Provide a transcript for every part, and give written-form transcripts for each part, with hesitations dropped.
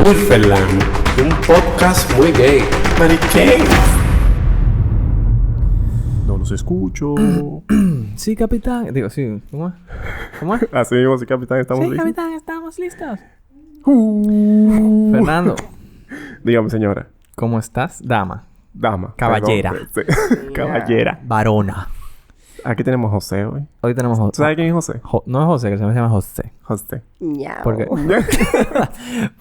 Wilferland, un podcast muy gay. Mariquén. No los escucho. Sí, capitán. Digo, sí. ¿Cómo es? ¿Cómo es? Así mismo, sí, capitán, estamos Sí, listos. capitán, estamos listos. Fernando, Dígame, señora. ¿cómo estás? Dama. Dama. Caballera. Perdón, sí. Caballera. Varona. Aquí tenemos José hoy. Hoy tenemos ¿Tú sabes quién es José? no es José, que se llama José. José.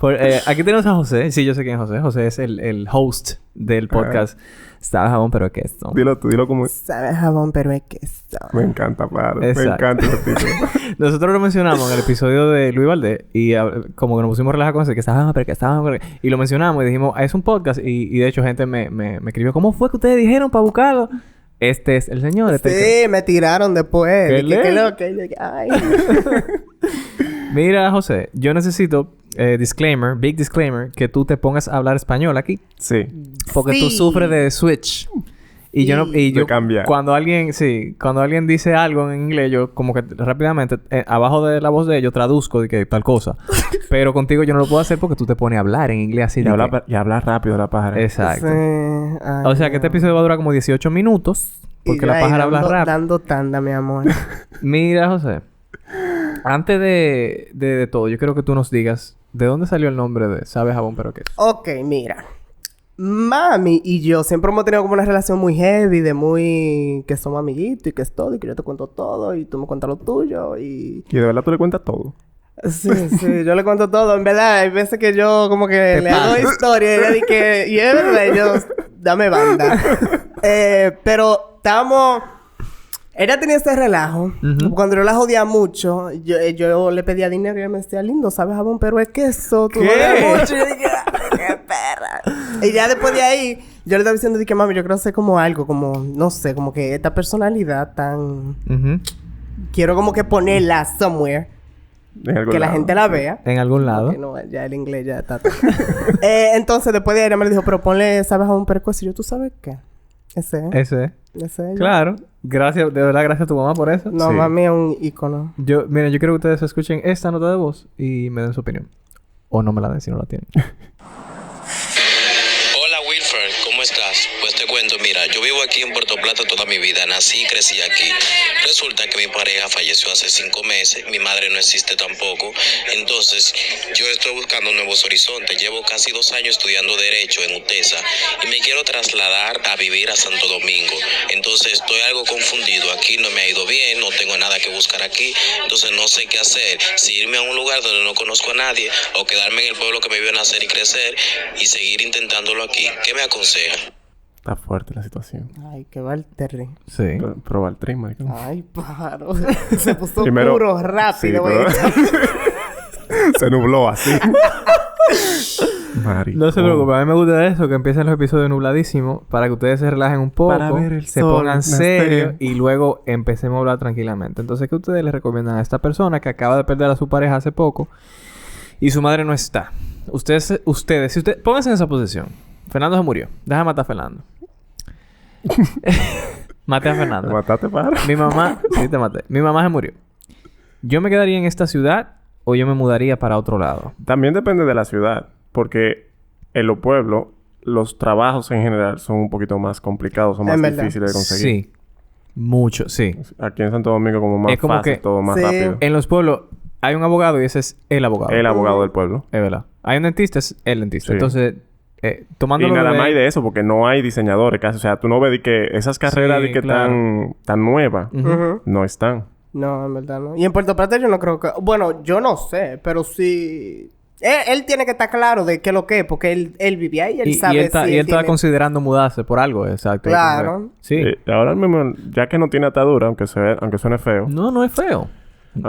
Porque aquí tenemos a José. Sí, yo sé quién es José. José es el host del podcast Sabe Jabón, pero queso. Dilo tú, dilo como... Sabe jabón, pero es queso. Me encanta, claro. Me Exacto. encanta ese título. Nosotros lo mencionamos en el episodio de Luis Valdés y como que nos pusimos a relajar con eso, que estábamos, pero que estábamos, pero y lo mencionamos y dijimos, es un podcast y de hecho gente me escribió, ¿cómo fue que ustedes dijeron para buscarlo? Este es el señor. Sí, me tiraron después. ¿Qué Dije, le? ¿Qué lo que? Ay. Mira, José, yo necesito, disclaimer, big disclaimer, que tú te pongas a hablar español aquí. Sí. Porque tú Sí. sufres de switch. Y yo no... Y De yo, cambiar. cuando alguien dice algo en inglés, yo como que rápidamente, abajo de la voz de ellos, traduzco de que tal cosa. Pero contigo yo no lo puedo hacer porque tú te pones a hablar en inglés así. Y de habla rápido la pájara. Exacto. Sí. Ay, O sea que este no. episodio va a durar como 18 minutos. Y Porque yo la ahí pájara habla rápido. dando tanda, mi amor. Mira, José. Antes de todo, yo quiero que tú nos digas... ¿De dónde salió el nombre de Sabe Jabón pero qué? Ok, mira. Mami y yo siempre hemos tenido como una relación muy heavy, de muy... que somos amiguitos y que es todo, y que yo te cuento todo, y tú me cuentas lo tuyo, y... Y de verdad tú le cuentas todo. Sí, sí, yo le cuento todo. En verdad, hay veces que yo como que le hago historia y ella dice que... Y es verdad, y yo... Dame banda. Pero estábamos... Ella tenía este relajo. Ujú. Cuando yo la jodía mucho, yo le pedía dinero y ella me decía, lindo, ¿sabes jabón? Pero es queso. Tú ¿Qué? no das mucho. Y yo dije, ¡qué perra! Y ya después de ahí, yo le estaba diciendo, dije, mami, yo quiero hacer como algo, como... No sé, como que esta personalidad tan... Ujú. Quiero como que ponerla somewhere. En algún Que la lado. gente la vea. En algún lado. Que no, ya el inglés ya está... entonces, después de ahí, ella me dijo, pero ponle, ¿sabes jabón? Pero es queso. Y yo, ¿tú sabes qué? Ese es. Ese. Ese es. Claro. Gracias. De verdad, gracias a tu mamá por eso. No, Sí. mami es un ícono. Miren, yo quiero que ustedes escuchen esta nota de voz y me den su opinión. O no me la den si no la tienen. Hola Wilfer, ¿cómo estás? Pues te cuento, mira, yo vivo aquí en Puerto Plata toda mi vida, nací y crecí aquí. Resulta que mi pareja falleció hace 5 meses, mi madre no existe tampoco, entonces yo estoy buscando nuevos horizontes. Llevo casi 2 años estudiando Derecho en UTESA y me quiero trasladar a vivir a Santo Domingo. Entonces estoy algo confundido, aquí no me ha ido bien, no tengo nada que buscar aquí, entonces no sé qué hacer, si irme a un lugar donde no conozco a nadie o quedarme en el pueblo que me vio nacer y crecer y seguir intentándolo aquí. ¿Qué me aconseja? Está fuerte la situación. Ay, qué Valtteri. Sí. Probar el trim, marico. Ay, pájaro. Se puso Primero- puro rápido, Sí, güey. pero- Se nubló así. Marico. No se preocupen, a mí me gusta eso, que empiecen los episodios nubladísimos para que ustedes se relajen un poco, Para ver el se sol pongan nacer. serios y luego empecemos a hablar tranquilamente. Entonces, ¿qué ustedes le recomiendan a esta persona que acaba de perder a su pareja hace poco y su madre no está? Ustedes, si ustedes, pónganse en esa posición. Fernando se murió. Deja matar a Fernando. Maté a ¿Te Fernando. mataste, pájaro? Mi mamá... Sí, te maté. Mi mamá se murió. ¿Yo me quedaría en esta ciudad o yo me mudaría para otro lado? También depende de la ciudad. Porque en los pueblos, los trabajos en general son un poquito más complicados. Son Es más verdad. difíciles de conseguir. Sí. Mucho, sí. Aquí en Santo Domingo como más Es como fácil. que- Todo más Sí. rápido. En los pueblos hay un abogado y ese es el abogado. El abogado del pueblo. Es verdad. Hay un dentista, es el dentista. Sí. Entonces, tomando Y nada más hay de eso, porque no hay diseñadores casi. O sea, tú no ves de que esas carreras Sí, de que claro. tan nuevas Ujú. no están. No, en verdad no. Y en Puerto Plata yo no creo que... Bueno, yo no sé, pero sí... Él tiene que estar claro de qué es lo que es, porque él vivía ahí, él Y sabe él está, si y él está tiene- considerando mudarse por algo, exacto. Claro. Sí. Ahora mismo, ya que no tiene atadura, aunque suene feo, No es feo.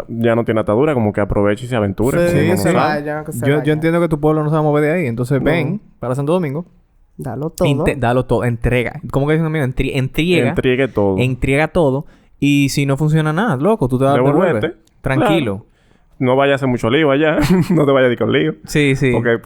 ya no tiene atadura, como que aproveche y se aventure. Sí, como que uno se sabe. vaya, que se Yo vaya. entiendo que tu pueblo no se va a mover de ahí. Entonces, ven para Santo Domingo. Dalo todo. Dalo todo. Entrega. ¿Cómo que dicen amigo? Entrega. Entregue todo. Entrega todo. Y si no funciona nada, loco, tú te vas a Devuélvete. devolver. Tranquilo. No vayas a hacer mucho lío allá. No te vayas a ir con lío. Sí, sí. Porque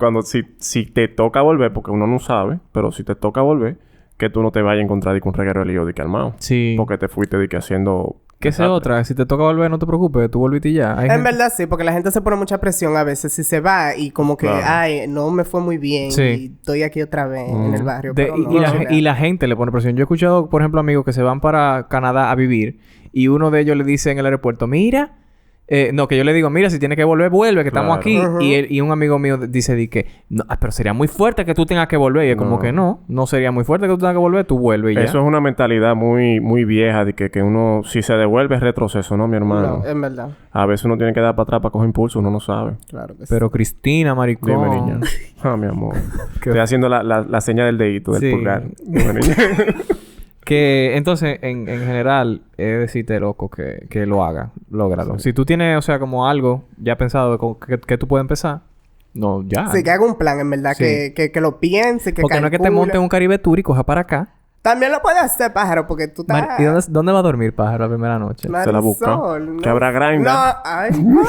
si te toca volver, porque uno no sabe, pero si te toca volver, que tú no te vayas a encontrar de que un reguero de lío de que armado. Sí. Porque te fuiste de que haciendo Que esa es otra. Si te toca volver, no te preocupes. Tú volviste y ya. Hay En gente- verdad sí, porque la gente se pone mucha presión a veces si se va y como que, Claro. ay, no me fue muy bien Sí. y estoy aquí otra vez en el barrio. De- pero y, no, y la, no, y la gente le pone presión. Yo he escuchado, por ejemplo, amigos que se van para Canadá a vivir y uno de ellos le dice en el aeropuerto, mira, no, que yo le digo, mira, si tiene que volver, vuelve, que estamos Claro. aquí. Ujú. Y un amigo mío dice, di que, no, pero sería muy fuerte que tú tengas que volver. Y es como No. que no sería muy fuerte que tú tengas que volver, tú vuelves y ya. Eso es una mentalidad muy, muy vieja de que uno, si se devuelve, es retroceso, ¿no, mi hermano? No, en verdad. A veces uno tiene que dar para atrás para coger impulso, uno no sabe. Claro que sí. Pero Cristina, maricón. Dime, niña. Ah, mi amor. Estoy haciendo la seña del dedito, del Sí. pulgar. Dime, niña. Que entonces, en general, es decirte, loco, que lo haga. Lógralo. Si tú tienes, o sea, como algo ya pensado de que tú puedes empezar, no, ya. Sí, que haga un plan, en verdad. Sí. Que lo piense, que Porque no es que te calcule. monte un Caribe Tour y coja para acá. También lo puede hacer, pájaro, porque tú estás... ¿Y dónde va a dormir, pájaro, la primera noche? Se la busca. Marisol, Que habrá Grindr. No, ay. No.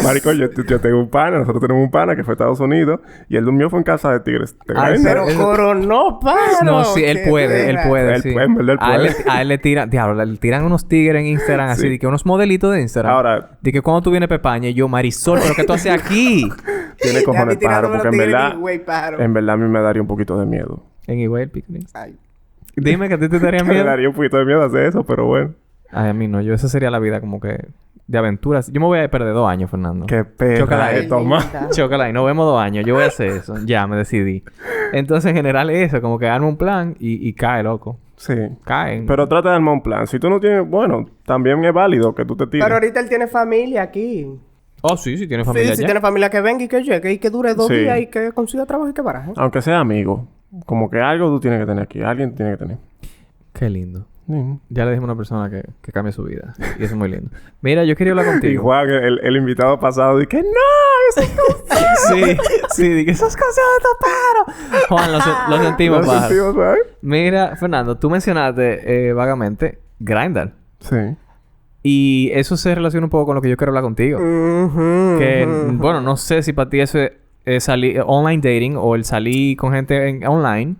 Marico, yo tengo un pana. Nosotros tenemos un pana que fue a Estados Unidos. Y él durmió fue en casa de tigres. ¿Te Ay, Grindr? Pero coronó, pájaro. No, sí, él qué puede, verga. sí. Él puede, en verdad, él puede. A él le tiran, diablo, le tiran unos tigres en Instagram, así, Sí. de que unos modelitos de Instagram. Ahora- De que cuando tú vienes Pepaña, y yo, Marisol, ¿pero qué tú haces aquí? Tiene Ya me cojones tiraron pájaro. los Porque en tigres verdad... y güey, pájaro. En verdad a mí me daría un poquito de miedo. En igual el picnic. Ay. Dime que a ti te daría Me miedo. daría un poquito de miedo hacer eso, pero bueno. Ay, a mí no. Esa sería la vida como que... De aventuras. Yo me voy a perder 2 años, Fernando. Qué perra Chócala es, ahí. toma. Linda. Chócala y nos vemos 2 años. Yo voy a hacer eso. Ya, me decidí. Entonces, en general, es eso. Como que arma un plan y cae, loco. Sí. Caen. Pero trata de armar un plan. Si tú no tienes... Bueno, también es válido que tú te tires. Pero ahorita él tiene familia aquí. Oh, sí, tiene Sí, familia si ya. tiene familia que venga y que llegue y que dure 2 Sí. días y que consiga trabajo y que baraje. Aunque sea amigo. Como que algo tú tienes que tener aquí. Alguien tiene que tener. Qué lindo. Mm. Ya le dijimos a una persona que cambie su vida. Y eso es muy lindo. Mira, yo quería hablar Y contigo. Juan, el invitado pasado, dije, ¡No! ¡Eso Sí, dije, esas cosas de toparo. Juan, lo sentimos, ¿Lo pájaro. sentimos, ¿sabes? Mira, Fernando, tú mencionaste vagamente Grindr. Sí. Y eso se relaciona un poco con lo que yo quiero hablar contigo. Ujú, Que, ujú. bueno, no sé si para ti eso es salir online dating o el salir con gente online.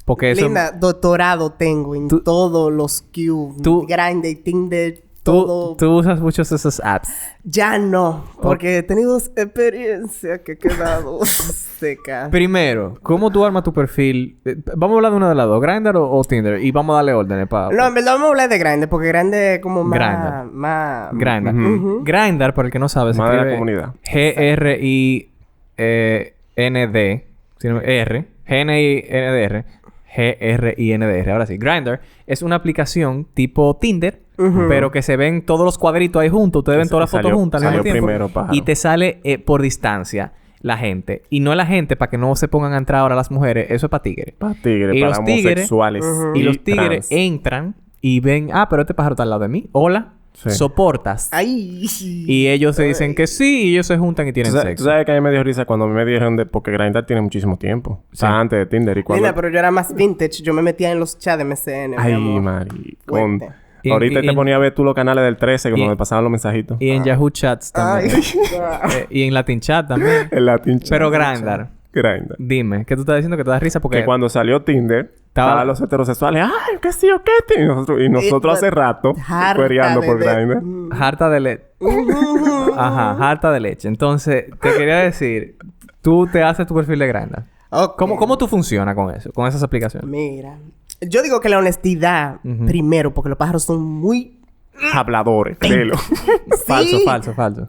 Porque eso... Linda, doctorado tengo en Tú- todos los Q, tú- Grindr, Tinder, todo. Tú usas muchos de esos apps. Ya no, porque he tenido experiencias que he quedado seca. Primero, ¿cómo tú armas tu perfil? Vamos a hablar de una de las dos, ¿Grindr o Tinder? Y vamos a darle órdenes para... No, en verdad vamos a hablar de Grindr, porque Grindr es como más... Grindr. más... Grindr. Ujú. Grindr, para el que no sabe, se Más de la escribe comunidad. G-R-I-N-D. R. G-N-I-N-D-R. G-R-I-N-D-R. Ahora sí. Grindr es una aplicación tipo Tinder, pero que se ven todos los cuadritos ahí juntos. Ustedes ven Ese todas las fotos salió- juntas al mismo salió tiempo. primero, pájaro. Y te sale por distancia la gente. Y no la gente para que no se pongan a entrar ahora las mujeres. Eso es para tigres. Para tigres, Y para los tigres- homosexuales. Y los tigres trans. entran y ven... Ah, pero este pájaro está al lado de mí. Hola. Sí. Soportas. Ay. Y ellos se dicen que sí, y ellos se juntan y tienen ¿Tú sexo. sabes que a mí me dio risa cuando me dijeron de... Porque Grindr tiene muchísimo tiempo. O sea, antes de Tinder. Y cuando... Linda, pero yo era más vintage. Yo me metía en los chats de MSN, mi Ay, amor. maricón. Fuerte. Y- Ahorita y- te ponía a ver tú los canales del 13 cuando y- me pasaban los mensajitos. Y en Yahoo Chats también. Ay. Y en Latin Chat también. El Latin Chat. Pero Grindr. Grindr. Dime, ¿qué tú estás diciendo que te da risa? Porque Que cuando salió Tinder... Estaban los heterosexuales. ¡Ay, qué sí o qué! Y nosotros hace rato... Harta Cuereando por de- Grindr. harta de leche. Ajá, harta de leche. Entonces, te quería decir... Tú te haces tu perfil de Grindr. Ok. ¿Cómo tú funcionas con eso? Con esas aplicaciones. Mira. Yo digo que la honestidad, primero, porque los pájaros son muy... Habladores. Léelo. Falso.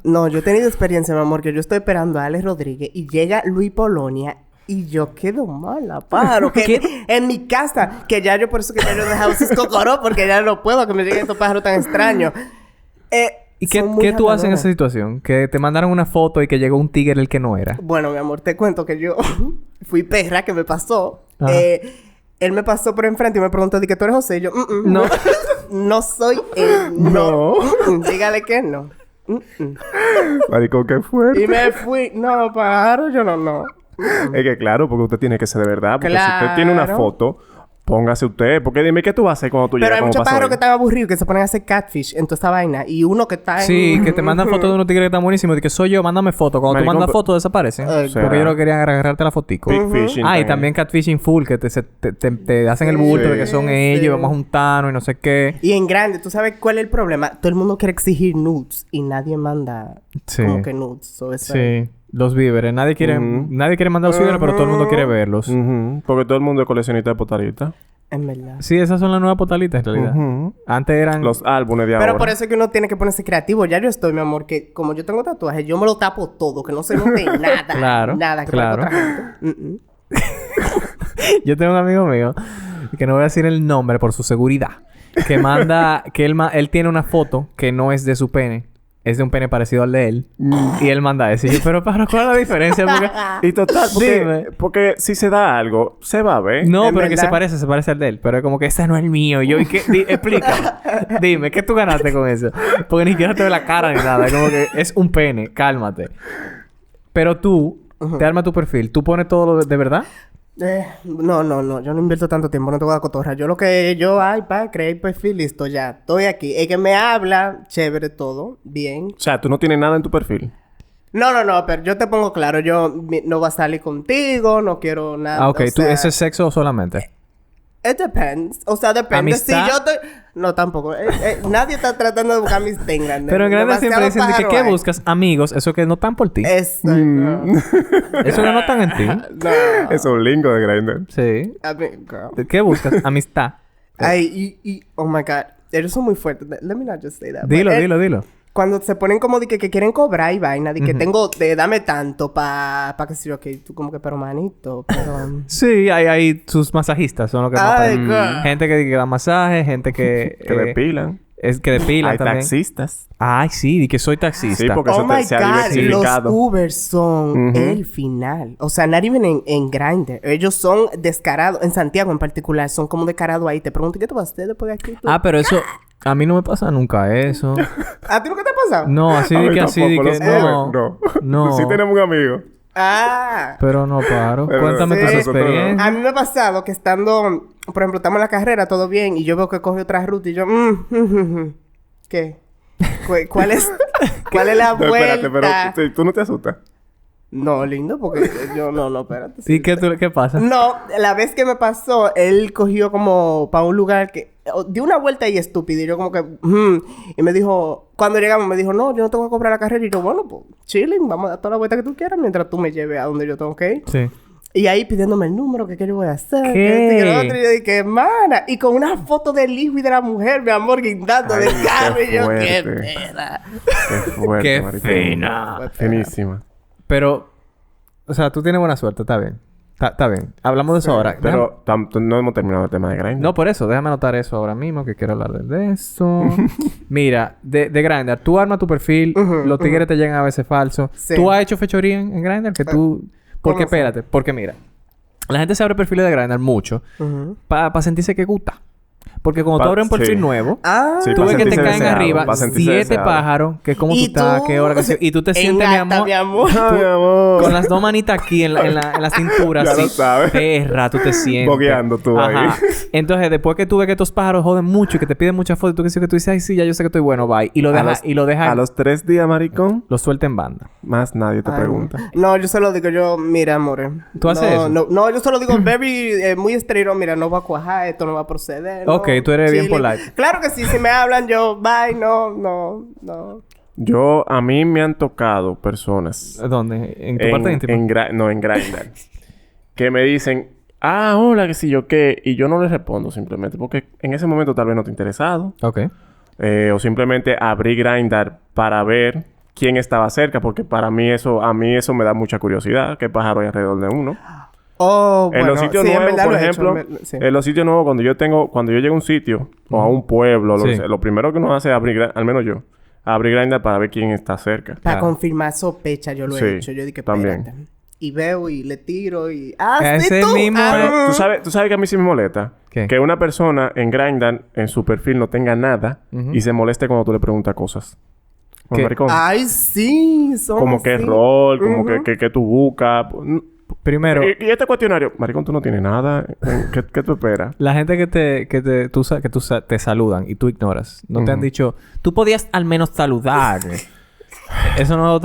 No, yo he tenido experiencia, mi amor, que yo estoy esperando a Alex Rodríguez y llega Luis Polonia y yo quedo mala, pájaro. Que en mi casa, que ya yo por eso que ya yo he dejado sus cocoró, porque ya no puedo que me lleguen estos pájaros tan extraños. ¿Y qué, son muy qué tú haces en habladores. esa situación? Que te mandaron una foto y que llegó un tigre el que no era. Bueno, mi amor, te cuento que yo fui perra que me pasó. Ajá. Él me pasó por enfrente y me preguntó, ¿de que tú eres José? Y yo, No. no soy él. No. Dígale que no. Maricón, qué fuerte. Y me fui. No, pájaro, yo no. Es que claro, porque usted tiene que ser de verdad. Porque si usted tiene una Claro. foto, Póngase usted. Porque dime, ¿qué tú vas a hacer cuando tú Pero llegas hay como muchos pasó pájaros hoy? que están aburridos que se ponen a hacer catfish en toda esta vaina. Y uno que está en... Sí, que te mandan fotos de unos tigres que están buenísimos. De que soy yo, mándame fotos. Cuando tú Maricón, mandas pero- fotos, desaparecen. ¿Será? Porque ellos no querían agarrarte la fotico. Big fishing Ah, y también catfishing full. Que te hacen el bulto de que son ellos. sí. Vamos a juntarnos y no sé qué. Y en grande, ¿tú sabes cuál es el problema? Todo el mundo quiere exigir nudes y nadie manda Sí. como que nudes. So, eso Sí. Los víveres. Nadie quiere mandar los víveres, pero todo el mundo quiere verlos. Ujú. Porque todo el mundo es coleccionista de potaritas. en verdad. Sí, esas son las nuevas potalitas en realidad. Ujú. Antes eran... Los álbumes de Pero ahora. por eso es que uno tiene que ponerse creativo. Ya yo estoy, mi amor, que como yo tengo tatuajes, yo me lo tapo todo, que no se note nada. Claro, Nada, que claro. parezca otra gente. Yo tengo un amigo mío, que no voy a decir el nombre por su seguridad, que manda... que él tiene una foto que no es de su pene. Es de un pene parecido al de él. Y él manda eso. Y yo, pero ¿cuál es la diferencia? Porque... Y total, Dime. porque si se da algo, se va a ver. No, ¿En pero que verdad? se parece al de él. Pero es como que ese no es el mío. Y yo, ¿y qué? Explícame. Dime, ¿qué tú ganaste con eso? Porque ni siquiera te ve la cara ni nada. Es como que es un pene. Cálmate. Pero tú, te armas tu perfil. ¿Tú pones todo lo de verdad? No. Yo no invierto tanto tiempo, no te voy a dar cotorra. Yo creé el perfil, listo, ya. Estoy aquí. El que me habla, chévere todo, bien. O sea, tú no tienes nada en tu perfil. No, pero yo te pongo claro. Yo no voy a salir contigo, no quiero nada. Ah, ok. o sea, ¿Ese es sexo solamente? It depends. O sea, depende. ¿Amistad? Si yo estoy... No, tampoco. Nadie está tratando de buscar amistad en grande. Pero en grande siempre Demasiado dicen de que pájaro ¿qué hay. buscas? Amigos. Eso que no están por ti. Eso. Eso que no están en ti. No. Es un lingo de Grindr. Sí. I mean, girl. ¿Qué buscas? Amistad. Ay, oh my God. Ellos son muy fuertes. Let me not just say that. Dilo, But, dilo. Cuando se ponen como de que quieren cobrar y vaina, de que dame tanto pa que sí, ok, tú como que, pero manito, pero... Sí, hay sus masajistas, son los que más Ay, pagan. girl. Gente que da masaje, gente que... Que depilan. Es que depilan Hay también. taxistas. Ay, sí, di que soy taxista. Sí, porque Oh eso my se ha God, los diversificado. Ubers son Ujú. el final. O sea, not even en Grindr. Ellos son descarados. En Santiago en particular, son como descarados ahí. Te pregunto, ¿qué te vas a hacer después de aquí? Tú? Ah, pero eso... A mí no me pasa nunca eso. ¿A ti nunca te ha pasado? No, así A de mí que así de tampoco, que... los No. Ubers, No. Sí tenemos un amigo. Ah. Pero no paro. Pero Cuéntame sí. tus Nosotros no. experiencias. A mí me ha pasado que estando... Por ejemplo, estamos en la carrera, todo bien. Y yo veo que coge otra ruta y yo... ¿Qué? ¿Cuál es la No, vuelta? espérate, pero tú no te asustas. No, lindo, porque yo... No, espérate. ¿Y qué pasa? No, la vez que me pasó, él cogió como para un lugar que... dio una vuelta ahí estúpida. Y yo como que... Y me dijo... Cuando llegamos me dijo... No, yo no tengo que cobrar la carrera. Y yo... Bueno, pues... Chilling. Vamos a dar toda la vuelta que tú quieras. Mientras tú me lleves a donde yo tengo que ir. Sí. Y ahí pidiéndome el número. Que qué yo voy a hacer. ¿Qué? Que esto y que lo otro. Y yo dije... Mana. Y con una foto del hijo y de la mujer. Mi amor, guindando Ay, del carro. qué Y yo... ¡Qué fuerte. pena! Qué fuerte, Qué maricón. fina. Finísima. Pero... O sea, tú tienes buena suerte. Está bien. Está bien. Hablamos de eso ahora. Pero no hemos terminado el tema de Grindr. No, por eso. Déjame anotar eso ahora mismo, que quiero hablar de eso. Mira, de Grindr. Tú armas tu perfil. Los tigres te llegan a veces falsos. Sí. ¿Tú has hecho fechoría en Grindr? Que tú... Porque, ¿cómo fue? espérate. Porque mira. La gente se abre perfiles de Grindr mucho. Para sentirse que gusta. Porque cuando tú abres un perfil sí. nuevo... Ah. Sí, Tú pa' ves que te sentirse caen deseado, arriba pa' sentirse 7 deseado. pájaros. Que cómo tú Y estás, tú- qué hora, qué sé yo. Y tú te sientes, mi Engata, amor... mi amor. Ay, mi amor. Con las dos manitas aquí en la cintura, Ya así. lo sabes. Perra, tú te sientes. Bogueando tú ahí. Entonces, después que tú ves que estos pájaros joden mucho y que te piden muchas fotos, tú dices, ay, sí, ya yo sé que estoy bueno, bye. Y lo dejas, A los 3 días, maricón, lo suelta en banda. más nadie te Ay, pregunta. No, yo solo digo, mira, amor. ¿Tú haces eso? No, yo solo digo, muy estricto, mira, no va a cuajar, esto no va a proceder. Ok, no, tú eres bien chilling. polite. Claro que sí, si me hablan, yo, bye, no. A mí me han tocado personas ¿Dónde? ¿En tu parte íntima? en Grindr que me dicen, hola, que si yo qué, y yo no les respondo simplemente porque en ese momento tal vez no te he interesado, Ok. o simplemente abrí Grindr para ver quién estaba cerca, porque a mí eso me da mucha curiosidad, qué pájaro hay alrededor de uno. Oh, En bueno, los sitios sí, en nuevos, verdad por lo he hecho, ejemplo, sí. en los sitios nuevos, cuando yo llego a un sitio o a un pueblo, Sí. lo primero que uno hace es abrir, al menos yo, abrir Grindr para ver quién está cerca. Para Claro. confirmar sospecha, yo lo Sí, he hecho. Yo dije, también. espérate. Y veo y le tiro y... Ese ¿sí tú? mismo Ah, ¿Tú sabes que a mí sí me molesta? ¿Qué? Que una persona en Grindr, en su perfil, no tenga nada y se moleste cuando tú le preguntas cosas. Como ¿Qué? maricón. Ay, sí, son Como que así. rol, como que tú buscas. Primero... ¿Y este cuestionario? Maricón, tú no tienes nada. ¿Qué tú esperas? La gente que te saludan y tú ignoras. No te han dicho... Tú podías al menos saludar. Eso no es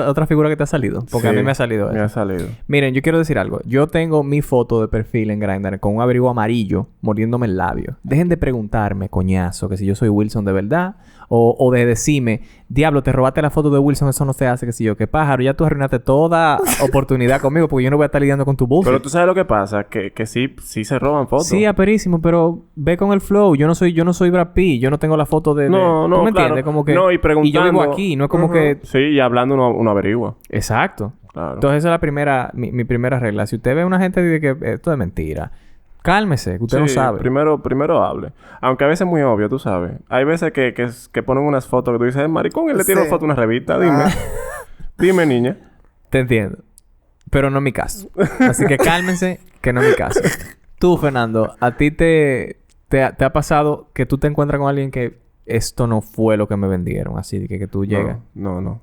otra figura que te ha salido. Porque a mí me ha salido eso. Me ha salido. Miren, yo quiero decir algo. Yo tengo mi foto de perfil en Grindr con un abrigo amarillo mordiéndome el labio. Dejen de preguntarme, coñazo, que si yo soy Wilson de verdad. O de decirme, diablo, te robaste la foto de Wilson, eso no se hace, que si yo, qué pájaro, ya tú arruinaste toda oportunidad conmigo porque yo no voy a estar lidiando con tu bullshit. Pero tú sabes lo que pasa, que sí se roban fotos. Sí, aperísimo, pero ve con el flow. Yo no soy Brad Pitt, yo no tengo la foto de... No, ¿tú me claro. entiendes? Como que... No, y preguntando... Y yo vivo aquí, no es como que... Sí, y hablando uno averigua. Exacto. Claro. Entonces esa es la primera... Mi primera regla. Si usted ve a una gente y dice que esto es mentira... Cálmese, que usted no sabe. Primero hable. Aunque a veces es muy obvio, tú sabes. Hay veces que ponen unas fotos que tú dices, maricón, él le tira una foto a una revista. Dime. Dime, niña. Te entiendo. Pero no es mi caso. Así que cálmense, que no es mi caso. Tú, Fernando, ¿a ti te ha pasado que tú te encuentras con alguien que esto no fue lo que me vendieron? Así de que tú llegas. No.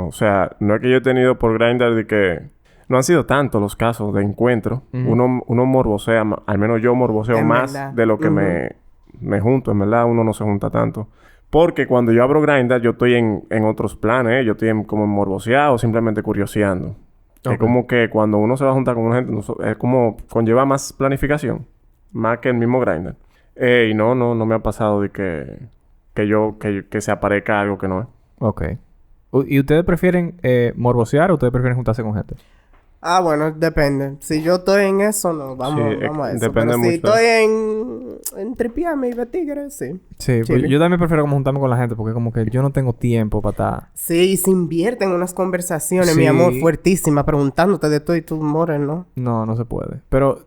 O sea, no es que yo he tenido por Grindr de que... No han sido tantos los casos de encuentro. Uno morbosea, al menos yo morboseo más verdad. de lo que me junto. En verdad, uno no se junta tanto. Porque cuando yo abro Grindr, yo estoy en otros planes. Yo estoy como morboseado o simplemente curioseando. Okay. Es como que cuando uno se va a juntar con una gente, es como conlleva más planificación. Más que el mismo Grindr. Y no me ha pasado de que se aparezca algo que no es. Ok. ¿Y ustedes prefieren morbosear o ustedes prefieren juntarse con gente? Ah, bueno, depende. Si yo estoy en eso, no. Vamos a eso. Depende Pero mucho. si estoy en tripiarme y ver tigres, sí. Sí, pues yo también prefiero como juntarme con la gente porque como que yo no tengo tiempo para estar... Sí, y se invierten unas conversaciones, Sí. mi amor, fuertísimas, preguntándote de todo y tú mores, ¿no? No se puede. Pero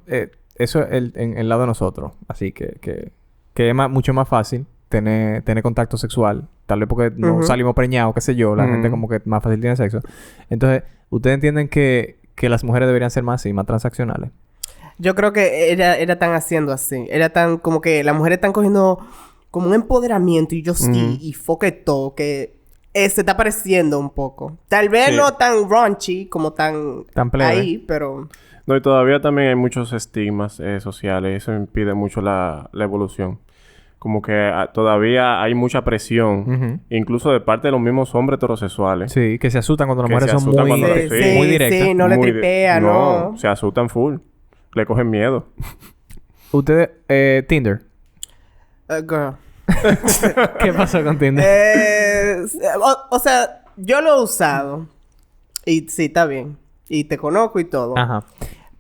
eso es en el lado de nosotros. Así que es mucho más fácil tener contacto sexual. Tal vez porque no salimos preñados, qué sé yo. La gente como que más fácil tiene sexo. Entonces, ¿ustedes entienden que las mujeres deberían ser más así, más transaccionales? Yo creo que ella tan haciendo así. Era tan como que las mujeres están cogiendo como un empoderamiento y foquetó que se está pareciendo un poco. Tal vez no tan raunchy como tan plebe. ahí, pero... No, y todavía también hay muchos estigmas sociales. Eso impide mucho la evolución. Como que todavía hay mucha presión. Incluso de parte de los mismos hombres heterosexuales. Sí, que se asustan cuando las Que mujeres se son asustan muy, cuando Sí, muy directas. sí, no le Muy tripea, ¿no? Se asustan full. Le cogen miedo. Ustedes, Tinder. Girl. ¿Qué pasó con Tinder? O sea, yo lo he usado. Y sí, está bien. Y te conozco y todo. Ajá.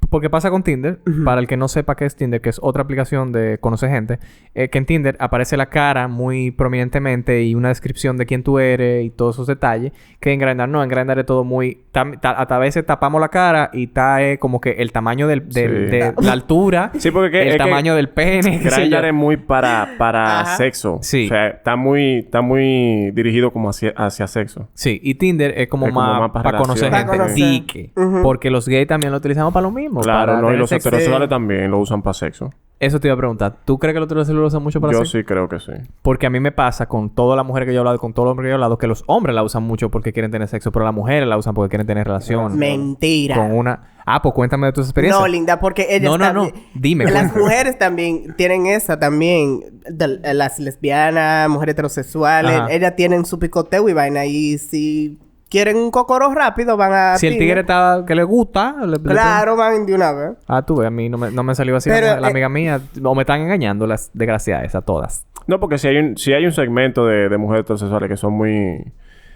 Porque pasa con Tinder, para el que no sepa qué es Tinder, que es otra aplicación de conocer gente, que en Tinder aparece la cara muy prominentemente y una descripción de quién tú eres y todos esos detalles, que en Grindr no, en Grindr es todo muy... a veces tapamos la cara y está como que el tamaño de la altura, Sí, porque el es tamaño del pene, qué sé yo. Grindr es muy para sexo. Sí. O sea, está muy dirigido como hacia sexo. Sí, y Tinder es como Es como más más para para conocer relaciones. gente. Para conocer. Dique. Porque los gays también lo utilizamos para lo mismo. Claro, para no. Y tener los sexo. heterosexuales también lo usan para sexo. Eso te iba a preguntar. ¿Tú crees que los heterosexuales lo usan mucho para Yo sexo? sí creo que sí. Porque a mí me pasa con todas las mujeres que yo he hablado y con todos los hombres que yo he hablado que los hombres la usan mucho porque quieren tener sexo, pero las mujeres la usan porque quieren tener relación. Mentira. Con una... Ah, pues cuéntame de tus experiencias. No, linda, porque ellas No. también... Dime. Las cuéntame. mujeres también tienen esa también. Las lesbianas, mujeres heterosexuales. Ajá. Ellas tienen su picoteo y vaina. Y si quieren un cocoró rápido, van a... Si el Tinder. tigre está... que le gusta... Claro, van de una vez. Ah, tú ves. A mí no me salió así Pero, la amiga mía. O me están engañando las desgraciadas a todas. No, porque si hay un segmento de mujeres heterosexuales que son muy...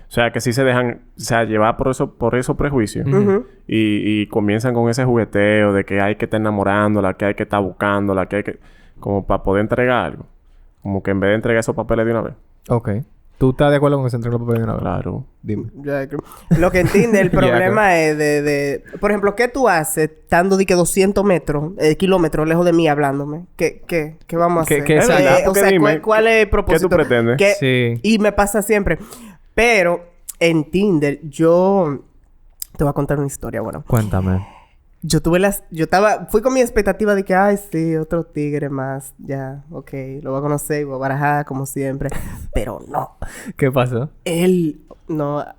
O sea, que sí se dejan... O sea, llevar por esos prejuicios. Y comienzan con ese jugueteo de que hay que estar enamorándola, que hay que estar buscándola, que hay que... Como para poder entregar algo. Como que en vez de entregar esos papeles de una vez. Ok. ¿Tú estás de acuerdo con que se entregó el papel de una vez? Claro. Dime. Lo que entiende el problema es de... Por ejemplo, ¿qué tú haces estando de que 200 kilómetros lejos de mí hablándome? ¿Qué vamos a hacer? ¿Qué es verdad? o Porque sea, dime, ¿cuál es el propósito? ¿qué tú pretendes? Sí. Y me pasa siempre. Pero en Tinder yo... Te voy a contar una historia, bueno. Cuéntame. Fui con mi expectativa de que, ay, sí, otro tigre más. Ya, ok, lo voy a conocer y voy a barajar como siempre. Pero no. ¿Qué pasó?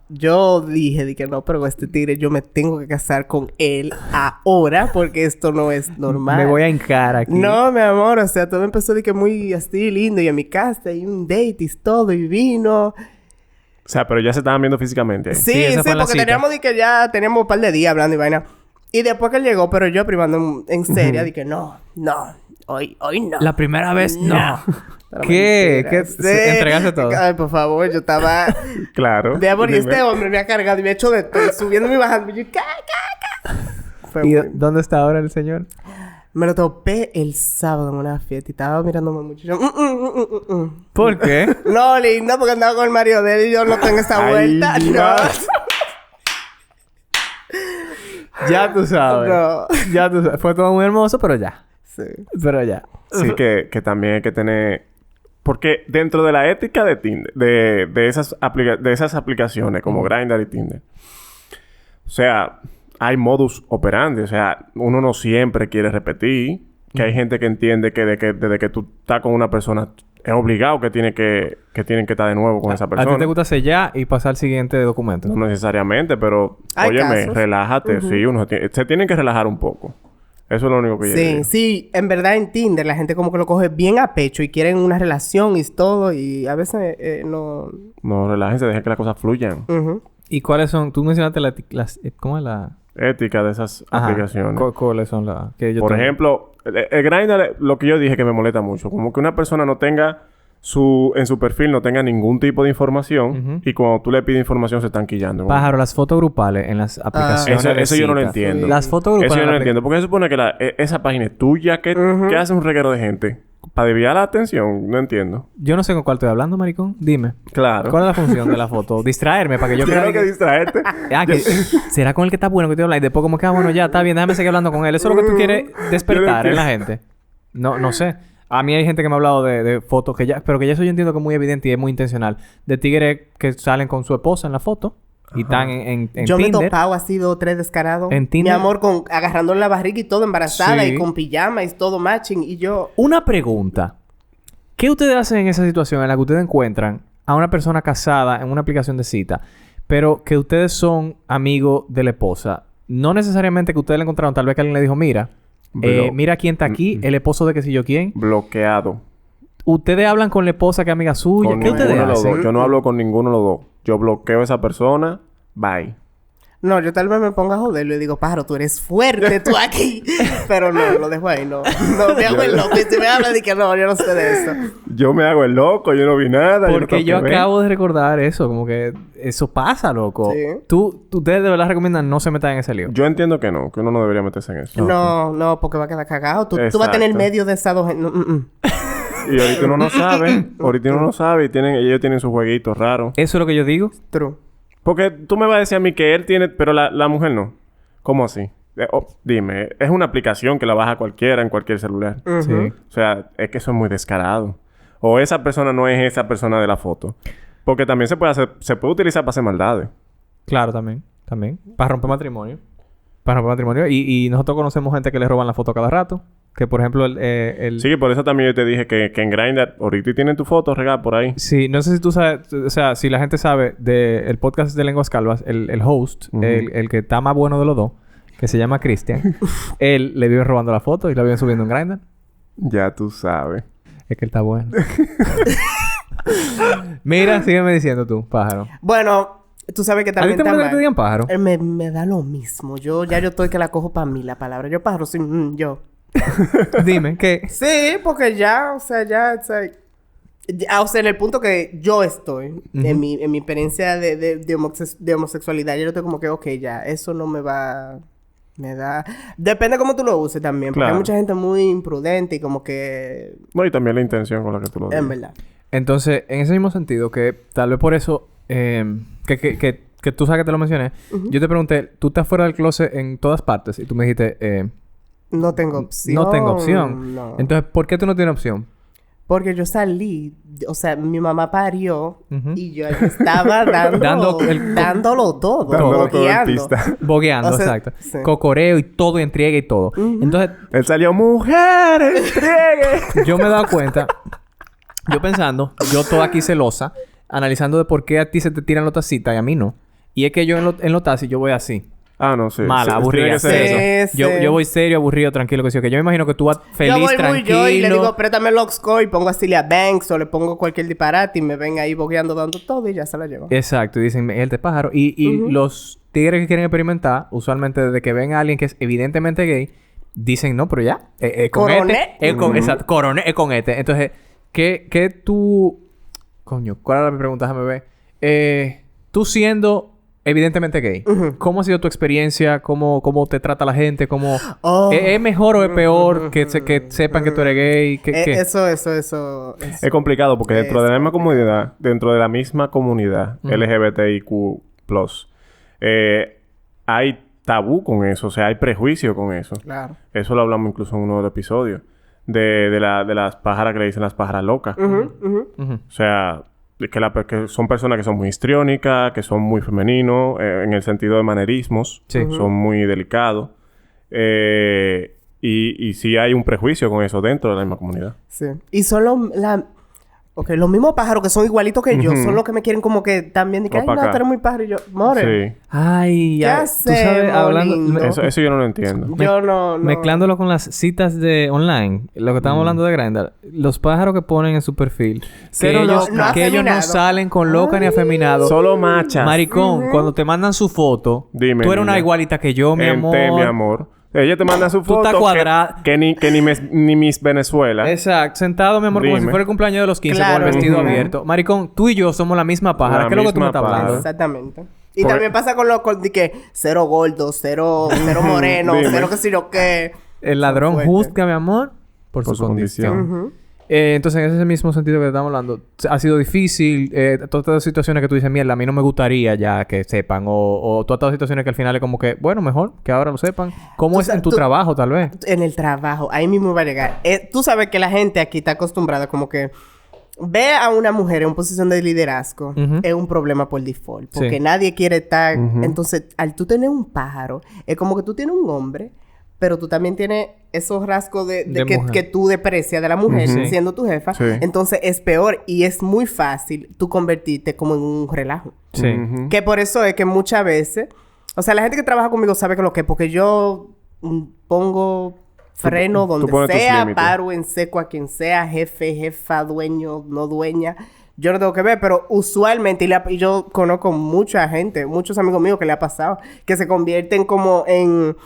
Yo dije de que no, pero este tigre yo me tengo que casar con él ahora porque esto no es normal. Me voy a hincar aquí. No, mi amor, o sea, todo empezó de que muy así lindo y en mi casa y un date y todo y vino. O sea, pero ya se estaban viendo físicamente ahí. Sí, Sí, esa fue la porque cita. teníamos de que ya teníamos un par de días hablando y vaina. Y después que él llegó, pero yo privando en serio, de que no, hoy no. La primera vez, no. Pero ¿Qué? mentira, ¿Qué? ¿Entregaste todo? Ay, por favor, yo estaba... Claro. De amor, y Dime. este hombre me ha cargado y me ha hecho de todo, subiendo y bajando. Y yo, Fue ¿Y muy- dónde está ahora el señor? Me lo topé el sábado en una fiesta y estaba mirándome mucho. Yo, ¿Por qué? No, lindo, porque andaba con el marido de él y yo no tengo esa Ay, vuelta. No. Dios. Ya tú sabes. No. Ya tú sabes. Fue todo muy hermoso, pero ya. Sí. Pero ya. Sí, que también hay que tener... Porque dentro de la ética de Tinder, de esas aplicaciones como Grindr y Tinder, o sea, hay modus operandi. O sea, uno no siempre quiere repetir. Que hay gente que entiende que desde que tú estás con una persona, es obligado que tienen que estar de nuevo con esa ¿A persona. ti te gusta sellar y pasar al siguiente documento? No necesariamente, pero... Hay óyeme, casos. relájate. Sí, uno se tienen que relajar un poco. Eso es lo único que yo digo. Sí, en verdad en Tinder la gente como que lo coge bien a pecho y quieren una relación y todo y a veces no... No, relájense. Dejen que las cosas fluyan. Ujú. ¿Y cuáles son? Tú mencionaste las... ¿Cómo es la...? Ética de esas Ajá. aplicaciones. ¿Cuáles son las...? Que yo Por tengo? ejemplo, el Grindr, lo que yo dije que me molesta mucho. Como que una persona no tenga en su perfil no tenga ningún tipo de información. Y cuando tú le pides información se están quillando. Pájaro, las fotos grupales en las aplicaciones de Eso yo no lo cita. entiendo. Las fotos grupales... Eso yo no lo en la entiendo. Porque se supone que esa página es tuya. ¿Qué hace un reguero de gente? ¿Para desviar la atención? No entiendo. Yo no sé con cuál estoy hablando, maricón. Dime. Claro. ¿Cuál es la función de la foto? Distraerme para que yo Yo crea creo que distraerte. ¿Será con el que está bueno que te habla? Y después como que, bueno, ya está bien, déjame seguir hablando con él. Eso es lo que tú quieres despertar en la gente. No sé. A mí hay gente que me ha hablado de fotos que ya... Pero que ya eso yo entiendo que es muy evidente y es muy intencional. De tigres que salen con su esposa en la foto. Y están en Yo me he Tinder. topado así 2 o 3 descarados. En Tinder. Mi amor, agarrándole la barriga y todo, embarazada Sí. y con pijama y todo matching. Y yo... Una pregunta. ¿Qué ustedes hacen en esa situación en la que ustedes encuentran a una persona casada en una aplicación de cita, pero que ustedes son amigos de la esposa? No necesariamente que ustedes la encontraron, tal vez que alguien le dijo, mira, mira quién está aquí, el esposo de qué sé yo quién. Bloqueado. Ustedes hablan con la esposa que es amiga suya. Con ¿Qué ustedes ninguno de los hacen? dos. Yo no hablo con ninguno de los dos. Yo bloqueo a esa persona. Bye. No, yo tal vez me ponga a joderlo y digo, pájaro, tú eres fuerte, tú aquí. Pero no, lo dejo ahí, no. No, me hago el loco. Y si me habla, de que no, yo no sé de eso. Yo me hago el loco. Yo no vi nada. Porque yo acabo de recordar eso. Como que eso pasa, loco. Sí. Ustedes de verdad recomiendan no se metan en ese lío. Yo entiendo que no. Que uno no debería meterse en eso. No, porque va a quedar cagado. Tú vas a tener Exacto. medio de esas dos... No. Y ahorita uno no sabe. Ahorita uno no sabe. Y ellos tienen sus jueguitos raros. Eso es lo que yo digo. True. Porque tú me vas a decir a mí que él tiene... Pero la mujer no. ¿Cómo así? Dime. Es una aplicación que la baja cualquiera en cualquier celular. Sí. O sea, es que eso es muy descarado. O esa persona no es esa persona de la foto. Porque también se puede utilizar para hacer maldades. Claro, también. Para romper matrimonio. Y nosotros conocemos gente que le roban la foto cada rato. Que, por ejemplo, Sí, por eso también yo te dije que en Grindr... Ahorita tienen tu foto regada por ahí. Sí, no sé si tú sabes... O sea, si la gente sabe del podcast de Lenguas Calvas, el host, el que está más bueno de los dos, que se llama Cristian, él le vive robando la foto y la vive subiendo en Grindr. Ya tú sabes. Es que él está bueno. Mira, sígueme diciendo tú, pájaro. Bueno, tú sabes que ¿A ti también te está molesta que te mal. digan pájaro? Me da lo mismo. Yo estoy que la cojo para mí la palabra. Yo pájaro, sí, yo. Dime, ¿qué? Sí, porque ya, o sea, en el punto que yo estoy, en mi experiencia de homosexualidad, yo estoy como que, ok, ya, eso no me va... Me da... Depende cómo tú lo uses también. Porque Claro. hay mucha gente muy imprudente y como que... No, y también la intención con la que tú lo dices. En verdad. Entonces, en ese mismo sentido, que tal vez por eso... que tú sabes que te lo mencioné. Yo te pregunté... ¿Tú estás fuera del closet en todas partes? Y tú me dijiste... No tengo opción. no tengo opción. No. Entonces, ¿por qué tú no tienes opción? Porque yo salí, o sea, mi mamá parió Ujú. y yo ahí estaba dándolo todo. Dándolo todo en bogueando. pista. Bogueando, O sea, exacto. sí. Cocoreo y todo, entrega y todo. Entonces, Él salió, ¡mujer, entregue! yo me he dado cuenta, yo pensando, yo toda aquí celosa, analizando de por qué a ti se te tiran los tacitas y a mí no. Y es que yo en los taxis yo voy así. Ah, no, sí. Mala, Sí, aburrida. tiene que ser Sí. eso. Yo voy serio, aburrido, tranquilo, que sí. Que yo me imagino que tú vas feliz, Yo voy muy tranquilo. yo y le digo, préstame el Oxco y pongo a Celia Banks o le pongo cualquier disparate y me ven ahí bogueando dando todo y ya se la llevo. Exacto. Y dicen, el de pájaro. Y los tigres que quieren experimentar, usualmente desde que ven a alguien que es evidentemente gay, dicen, no, pero ya. Con Coroné. este. Exacto. Coroné con este. Entonces, ¿qué tú... Coño, ¿cuál era mi pregunta? Déjame ver. Tú siendo evidentemente gay, ¿cómo ha sido tu experiencia? ¿Cómo te trata la gente? ¿Cómo... Oh. ¿Es mejor o es peor que sepan que tú eres gay? ¿Qué? Eso. Es complicado porque dentro de la misma comunidad, LGBTIQ+, hay tabú con eso. O sea, hay prejuicio con eso. Claro. Eso lo hablamos incluso en uno de los episodios. De las pájaras que le dicen las pájaras locas. Ujú. O sea, que son personas que son muy histriónicas, que son muy femeninos, en el sentido de manerismos. Sí. Son muy delicados. Y sí hay un prejuicio con eso dentro de la misma comunidad. Sí. Y son los mismos pájaros que son igualitos que yo, son los que me quieren como que también de que, ay, Pa' no, acá. tú eres muy pájaro. Y yo, more. Sí. Ay, ¿Qué ay, tú hacemos, sabes, hablando... lindo? Eso yo no lo entiendo. Yo no. Mezclándolo con las citas de online, lo que estábamos hablando de Grindr, los pájaros que ponen en su perfil, Cero que ellos, loca. que ellos no afeminado. salen con loca ni afeminado. Solo machas. Maricón, cuando te mandan su foto, Dime, tú eres una niña. igualita que yo, mi amor. Mi amor. Ella te manda su Tú foto. estás cuadrada. Que ni Miss Venezuela. Exacto, sentado, mi amor, como Dime. si fuera el cumpleaños de los 15 Claro. con el vestido Ujú. abierto. Maricón, tú y yo somos la misma pájara. La ¿Qué es lo que tú me misma estás hablando? pájara. Exactamente. Y Por- también pasa con de que cero gordo, cero moreno, Dime. cero que si lo que. El ladrón Fuerte. juzga, mi amor, por su condición. Entonces, en ese mismo sentido que estamos hablando, ha sido difícil. Todas estas situaciones que tú dices, mierda, a mí no me gustaría ya que sepan. O todas estas situaciones que al final es como que, bueno, mejor que ahora lo sepan. ¿Cómo Tú es sa- en tu tú- trabajo, tal vez? En el trabajo, ahí mismo va a llegar. Tú sabes que la gente aquí está acostumbrada como que ve a una mujer en posición de liderazgo Ujú. es un problema por default. Porque Sí. nadie quiere estar... Entonces, al tú tener un pájaro, es como que tú tienes un hombre, pero tú también tienes esos rasgos De que, mujer. que tú desprecias de la mujer Sí. siendo tu jefa. Sí. Entonces, es peor y es muy fácil tú convertirte como en un relajo. Sí. Ujú. Que por eso es que muchas veces... O sea, la gente que trabaja conmigo sabe que lo que es. Porque yo pongo freno tú donde pones tus sea, límites. paro en seco a quien sea, jefe, jefa, dueño, no dueña. Yo no tengo que ver, pero usualmente, y yo conozco mucha gente, muchos amigos míos que le ha pasado, que se convierten como en...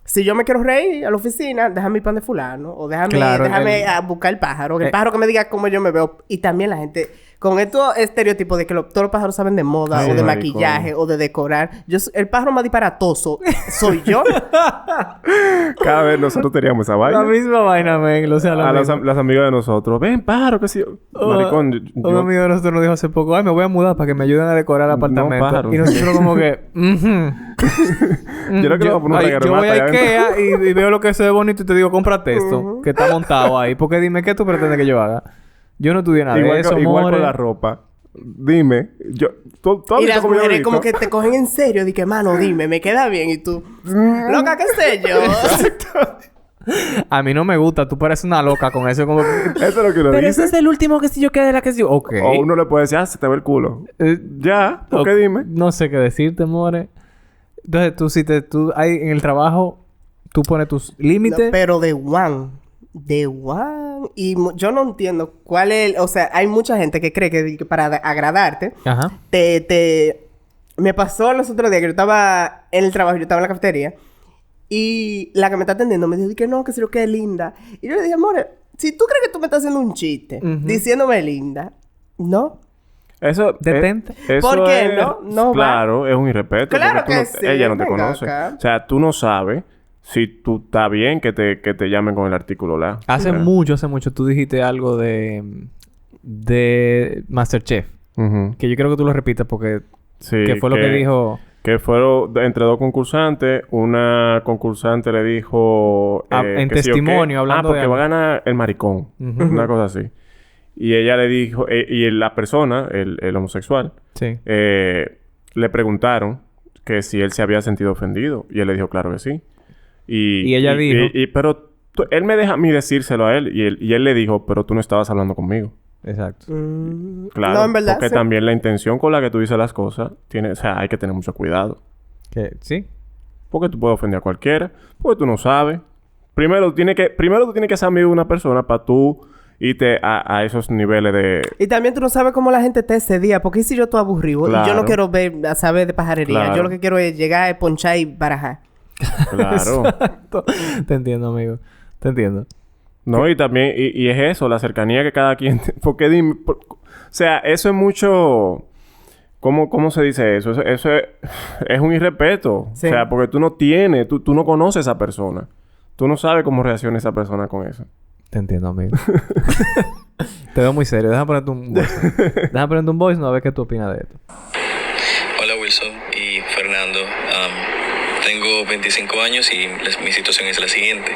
Si yo me quiero reír a la oficina, déjame ir pan de fulano. O Claro, déjame a buscar el pájaro. El pájaro que me diga cómo yo me veo. Y también la gente... Con estos estereotipos de que todos los pájaros saben de moda, Ay, o de maricón. maquillaje, o de decorar. El pájaro más disparatoso soy yo. Cada vez nosotros teníamos esa vaina. La misma vaina, men. O sea, A las misma. amigas de nosotros. Ven, pájaro, que sí. Maricón, Un amigo de nosotros nos dijo hace poco, ay, me voy a mudar para que me ayuden a decorar el apartamento. pájaro. Y nosotros como que... Yo creo que le voy a poner un ay, reggae yo voy a remata allá Ikea y veo lo que se ve bonito y te digo, cómprate esto. Que está montado ahí. Porque dime, ¿qué tú pretendes que yo haga? Yo no estudié nada de Igual, eso, igual more. con la ropa. Dime. ¿Tú has Y visto las cómo yo mujeres visto? como que te cogen en serio. De que, mano, dime, me queda bien. Y tú, loca, ¿qué sé yo? A mí no me gusta. Tú pareces una loca con eso. Como que... Eso es lo que uno Pero dice. ese es el último que si yo quede de la que si yo... Ok. O uno le puede decir, se te ve el culo. Ya, ¿por qué Ok. dime? No sé qué decirte, more. Entonces, tú hay en el trabajo... Tú pones tus límites... No, pero de one. De one. Y yo no entiendo cuál es... O sea, hay mucha gente que cree que para agradarte... Ajá. Me pasó los otros días que yo estaba en el trabajo, yo estaba en la cafetería. Y la que me está atendiendo me dijo que no, que sí lo que es linda. Y yo le dije, amor, si tú crees que tú me estás haciendo un chiste diciéndome linda, ¿no? Eso... Detente. Eso ¿Por qué es- no? No va. Claro, es un irrespeto. Claro porque tú que sí, ella no te venga conoce. acá. O sea, tú no sabes si tú estás bien que te llamen con el artículo la. Hace O sea, mucho tú dijiste algo de Masterchef. ujú. Que yo creo que tú lo repitas porque... Sí, que fue lo que dijo... Que fueron entre dos concursantes. Una concursante le dijo... En que sí o qué. testimonio, hablando porque de va a algo. ganar el maricón. Ujú. Una cosa así. Y ella le dijo... y la persona, el homosexual... Sí. le preguntaron que si él se había sentido ofendido. Y él le dijo, claro que sí. Y ella dijo... pero él me deja a mí decírselo a él. Y él le dijo, pero tú no estabas hablando conmigo. Exacto. Claro. No, en verdad, porque sí. también la intención con la que tú dices las cosas... O sea, hay que tener mucho cuidado. Sí. Porque tú puedes ofender a cualquiera. Porque tú no sabes. Primero tú tienes que ser amigo de una persona para tú irte a esos niveles de... Y también tú no sabes cómo la gente está ese día. Porque si yo estoy aburrido y yo Claro. no quiero saber de pajarería. Claro. Yo lo que quiero es llegar, ponchar y barajar. Claro. Te entiendo, amigo. Te entiendo. No, y también... Y es eso. La cercanía que cada quien... Porque dime... o sea, eso es mucho... ¿Cómo se dice eso? Eso es un irrespeto. Sí. O sea, porque tú no tienes... Tú no conoces a esa persona. Tú no sabes cómo reacciona esa persona con eso. Te entiendo, amigo. Te veo muy serio. Deja ponerte un voice. Deja ponerte un voice, no a ver qué tú opinas de esto. Hola Wilson y Fernando. Tengo 25 años y mi situación es la siguiente.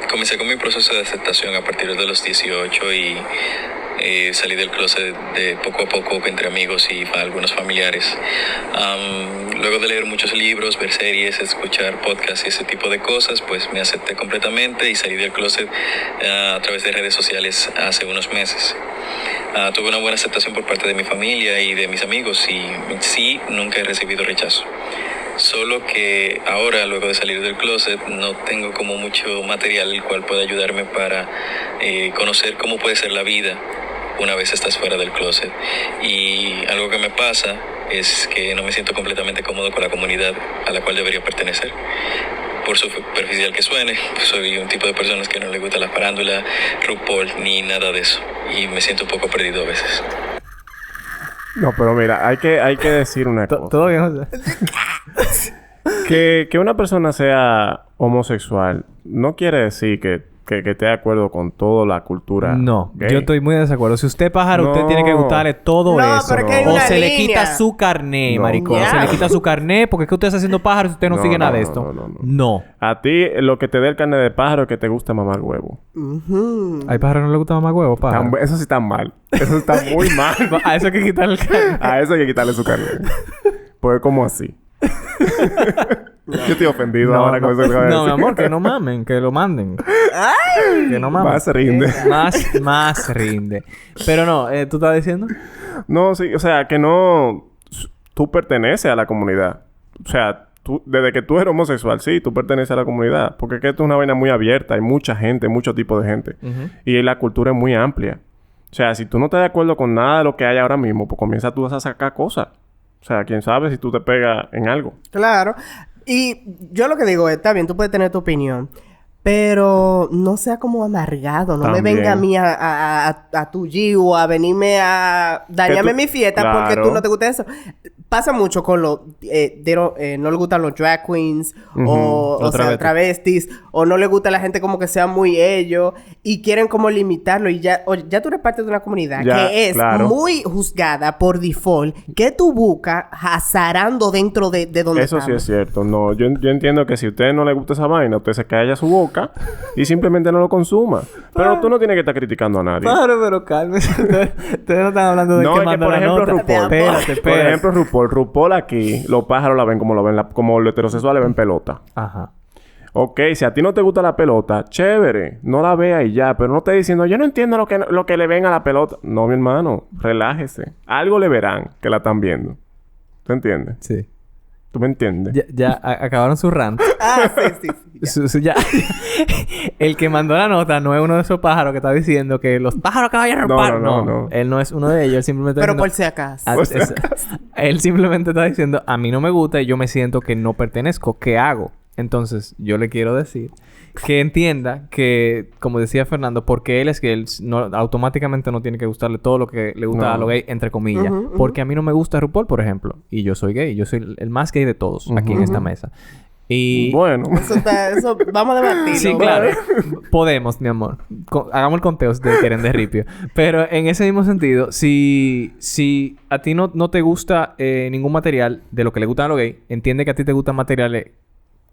Comencé con mi proceso de aceptación a partir de los 18 y salí del closet de poco a poco entre amigos y algunos familiares. Luego de leer muchos libros, ver series, escuchar podcasts y ese tipo de cosas, pues me acepté completamente y salí del closet a través de redes sociales hace unos meses. Tuve una buena aceptación por parte de mi familia y de mis amigos y sí, nunca he recibido rechazo. Solo que ahora, luego de salir del closet, no tengo como mucho material el cual pueda ayudarme para conocer cómo puede ser la vida una vez estás fuera del closet. Y algo que me pasa es que no me siento completamente cómodo con la comunidad a la cual debería pertenecer. Por superficial que suene, pues soy un tipo de personas que no le gusta la farándula, RuPaul, ni nada de eso. Y me siento un poco perdido a veces. No, pero mira, hay que decir una cosa. ¿Todo bien, José? Que una persona sea homosexual no quiere decir que esté de acuerdo con toda la cultura No, gay. yo estoy muy de desacuerdo. Si usted es pájaro, usted No. tiene que gustarle todo No, eso. pero es que hay O una se le línea. quita su carné, No. maricón. Ya. Se le quita su carné porque es que usted está haciendo pájaro si usted no, No, sigue no, nada de no, esto. no. No. A ti, lo que te dé el carne de pájaro es que te gusta mamar huevo. ¿Hay pájaros que no le gusta más huevo, pájaro? Eso sí está mal. Eso está muy mal. A eso hay que quitarle el carné. A eso hay que quitarle su carne. Pues como así. Yo estoy ofendido ahora con eso que acabas de No, mi decir. amor, que no mamen, que lo manden. Que no mamen. Más rinde. Más rinde. Pero no, ¿tú estás diciendo? No, sí. O sea, que no... Tú perteneces a la comunidad. O sea, desde que tú eres homosexual, sí, tú perteneces a la comunidad. Porque es que esto es una vaina muy abierta. Hay mucha gente, mucho tipo de gente. Y la cultura es muy amplia. O sea, si tú no estás de acuerdo con nada de lo que hay ahora mismo, pues comienza tú a sacar cosas. O sea, quién sabe si tú te pegas en algo. Claro. Y yo lo que digo es, está bien, tú puedes tener tu opinión. Pero no sea como amargado. No También. me venga a mí a tu G o a venirme a dañarme tú- mi fiesta porque Claro. tú no te gusta eso. Pasa mucho con los... no le gustan los drag queens o sea, travestis. travestis. O no le gusta la gente como que sea muy ellos. Y quieren como limitarlo. Y ya, oye, ya tú eres parte de una comunidad Ya, que es claro. muy juzgada por default. Que tú buscas azarando dentro de donde Eso sí estamos. es cierto. No, yo entiendo que si a usted no le gusta esa vaina, usted se calla su boca y simplemente no lo consuma. Pero tú no tienes que estar criticando a nadie. Pájaro, pero cálmese. Ustedes no están hablando de No, que es que mandó por la ejemplo nota. RuPaul. Espérate. Por ejemplo RuPaul aquí, los pájaros la ven como lo ven, como los heterosexuales ven pelota. Ajá. Ok, si a ti no te gusta la pelota, chévere, no la veas y ya, pero no estés diciendo, yo no entiendo lo que le ven a la pelota. No, mi hermano, relájese. Algo le verán que la están viendo. ¿Tú entiendes? Sí. ¿Tú me entiendes? Ya acabaron su rant. Ah, sí. Ya. Ya. El que mandó la nota no es uno de esos pájaros que está diciendo que los pájaros que vayan a romper. No. Él no es uno de ellos. Él simplemente Pero está por diciendo- si acaso. Ah, Por si él simplemente está diciendo, a mí no me gusta y yo me siento que no pertenezco. ¿Qué hago? Entonces, yo le quiero decir que entienda que, como decía Fernando, porque él es que él no, automáticamente no tiene que gustarle todo lo que le gusta No. a los gays, entre comillas. Porque a mí no me gusta RuPaul, por ejemplo. Y yo soy gay. Yo soy el más gay de todos aquí en esta mesa. Y... Bueno. Eso vamos a debatirlo. Sí, claro. Podemos, mi amor. Hagamos el conteo si ustedes quieren de ripio. Pero en ese mismo sentido, si a ti no te gusta ningún material de lo que le gustan a los gays, entiende que a ti te gustan materiales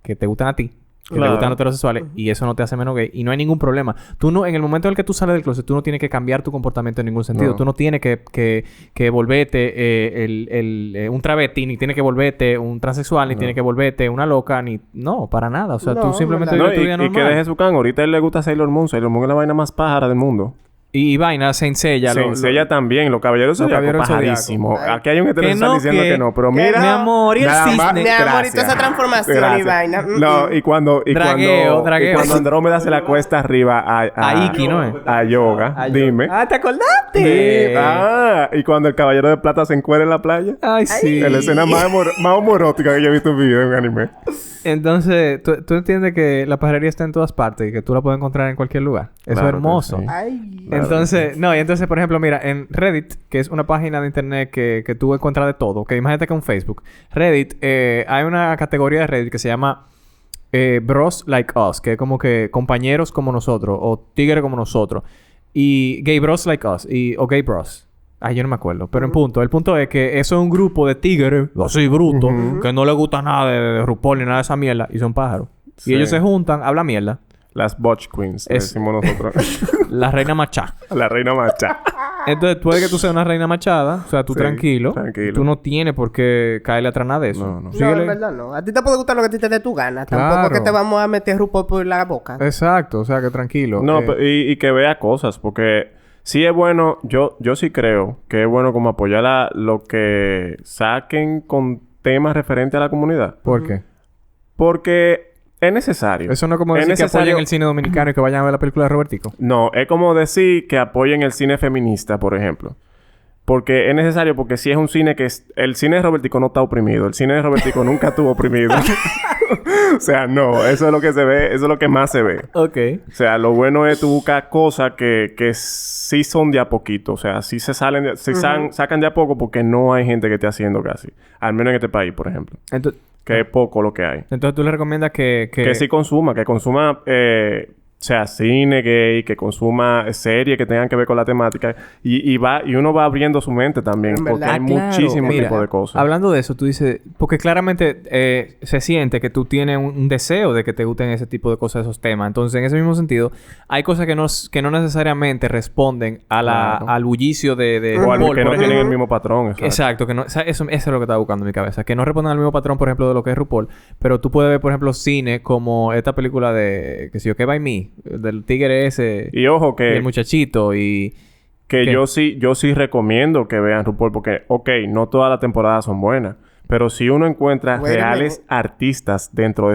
que te gustan a ti. que te gustan los heterosexuales y eso no te hace menos gay y no hay ningún problema. Tú no, en el momento en el que tú sales del closet, tú no tienes que cambiar tu comportamiento en ningún sentido. No. Tú no tienes que volverte un travesti, ni tienes que volverte un transexual, ni tienes que volverte una loca, ni... No, para nada. O sea, No, tú simplemente ¿verdad? vives tu vida y normal. que deje su can. Ahorita a él le gusta Sailor Moon. Sailor Moon es la vaina más pájara del mundo. Y vaina, Saint Seiya. Saint Seiya también. Los Caballeros Los Zodiaco, Caballeros del pajarísimo. Zodiaco. Aquí hay un heterosexual no, diciendo que no. Pero mira... Mi amor, y el nada más- cisne. Mi amor, y Gracias. toda esa transformación y Gracias. vaina. No, y cuando... Dragueo. Y cuando Andrómeda se la cuesta arriba A Iki, ¿no es? A Yoga. Dime. Ah, ¿te acordaste? Y cuando el Caballero de Plata se encuera en la playa. Ay, sí. Es la escena más homorótica que yo he visto en mi vida en un anime. Entonces, ¿tú entiendes que la pajarería está en todas partes y que tú la puedes encontrar en cualquier lugar. Eso Claro es que hermoso. sí. Ay. Entonces, no, y entonces, por ejemplo, mira, en Reddit, que es una página de internet que tú encuentras de todo, que imagínate que en Facebook, Reddit, hay una categoría de Reddit que se llama Bros Like Us, que es como que compañeros como nosotros, o tigres como nosotros, y Gay Bros Like Us, o Gay Bros. Ay, yo no me acuerdo. Pero el punto es que eso es un grupo de tigres, así brutos, que no les gusta nada de RuPaul ni nada de esa mierda, y son pájaros. Sí. Y ellos se juntan, hablan mierda. Las Butch Queens, le Es- decimos nosotros. La reina machá. La reina macha. Entonces, puede que tú seas una reina machada, o sea, tú Sí, tranquilo. tranquilo. Tú no tienes por qué caerle atrás nada de eso. No, no. No, Síguele. en verdad no. A ti te puede gustar lo que a ti te dé tu gana. Tampoco Claro. es que te vamos a meter RuPaul por la boca. Exacto, o sea, que tranquilo. No, y que vea cosas, porque sí es bueno, yo sí creo que es bueno como apoyar a lo que saquen con temas referentes a la comunidad. ¿Por qué? Porque es necesario. Eso no es como Es decir que necesario- apoyen el cine dominicano y que vayan a ver la película de Robertico. No, es como decir que apoyen el cine feminista, por ejemplo. Porque es necesario, porque si es un cine que... El cine de Robertico no está oprimido. El cine de Robertico nunca estuvo oprimido. O sea, no. Eso es lo que se ve. Eso es lo que más se ve. Ok. O sea, lo bueno es tú buscar cosas que sí son de a poquito. O sea, sí se salen... sacan de a poco porque no hay gente que esté haciendo casi. Al menos en este país, por ejemplo. Entonces, Que es poco lo que hay. tú le recomiendas que... Que sí consuma. Que consuma... o sea, cine gay, que consuma series que tengan que ver con la temática. Y uno va abriendo su mente también. En Porque verdad. hay Claro. muchísimos Mira, tipos de cosas. Hablando de eso, tú dices... Porque claramente se siente que tú tienes un deseo de que te gusten ese tipo de cosas, esos temas. Entonces, en ese mismo sentido, hay cosas que no necesariamente responden a Claro. al bullicio de O algo RuPaul, que por no tienen ejemplo. el mismo patrón. Exacto, que no, o sea, eso es lo que estaba buscando en mi cabeza. Que no respondan al mismo patrón, por ejemplo, de lo que es RuPaul. Pero tú puedes ver, por ejemplo, cine como esta película de... Que sé yo, Que by Me. Del tigre ese. Y ojo Y el que... muchachito. Y... Que ¿Qué? yo sí recomiendo que vean RuPaul porque, no todas las temporadas son buenas, pero si uno encuentra Wait a reales minute. artistas dentro de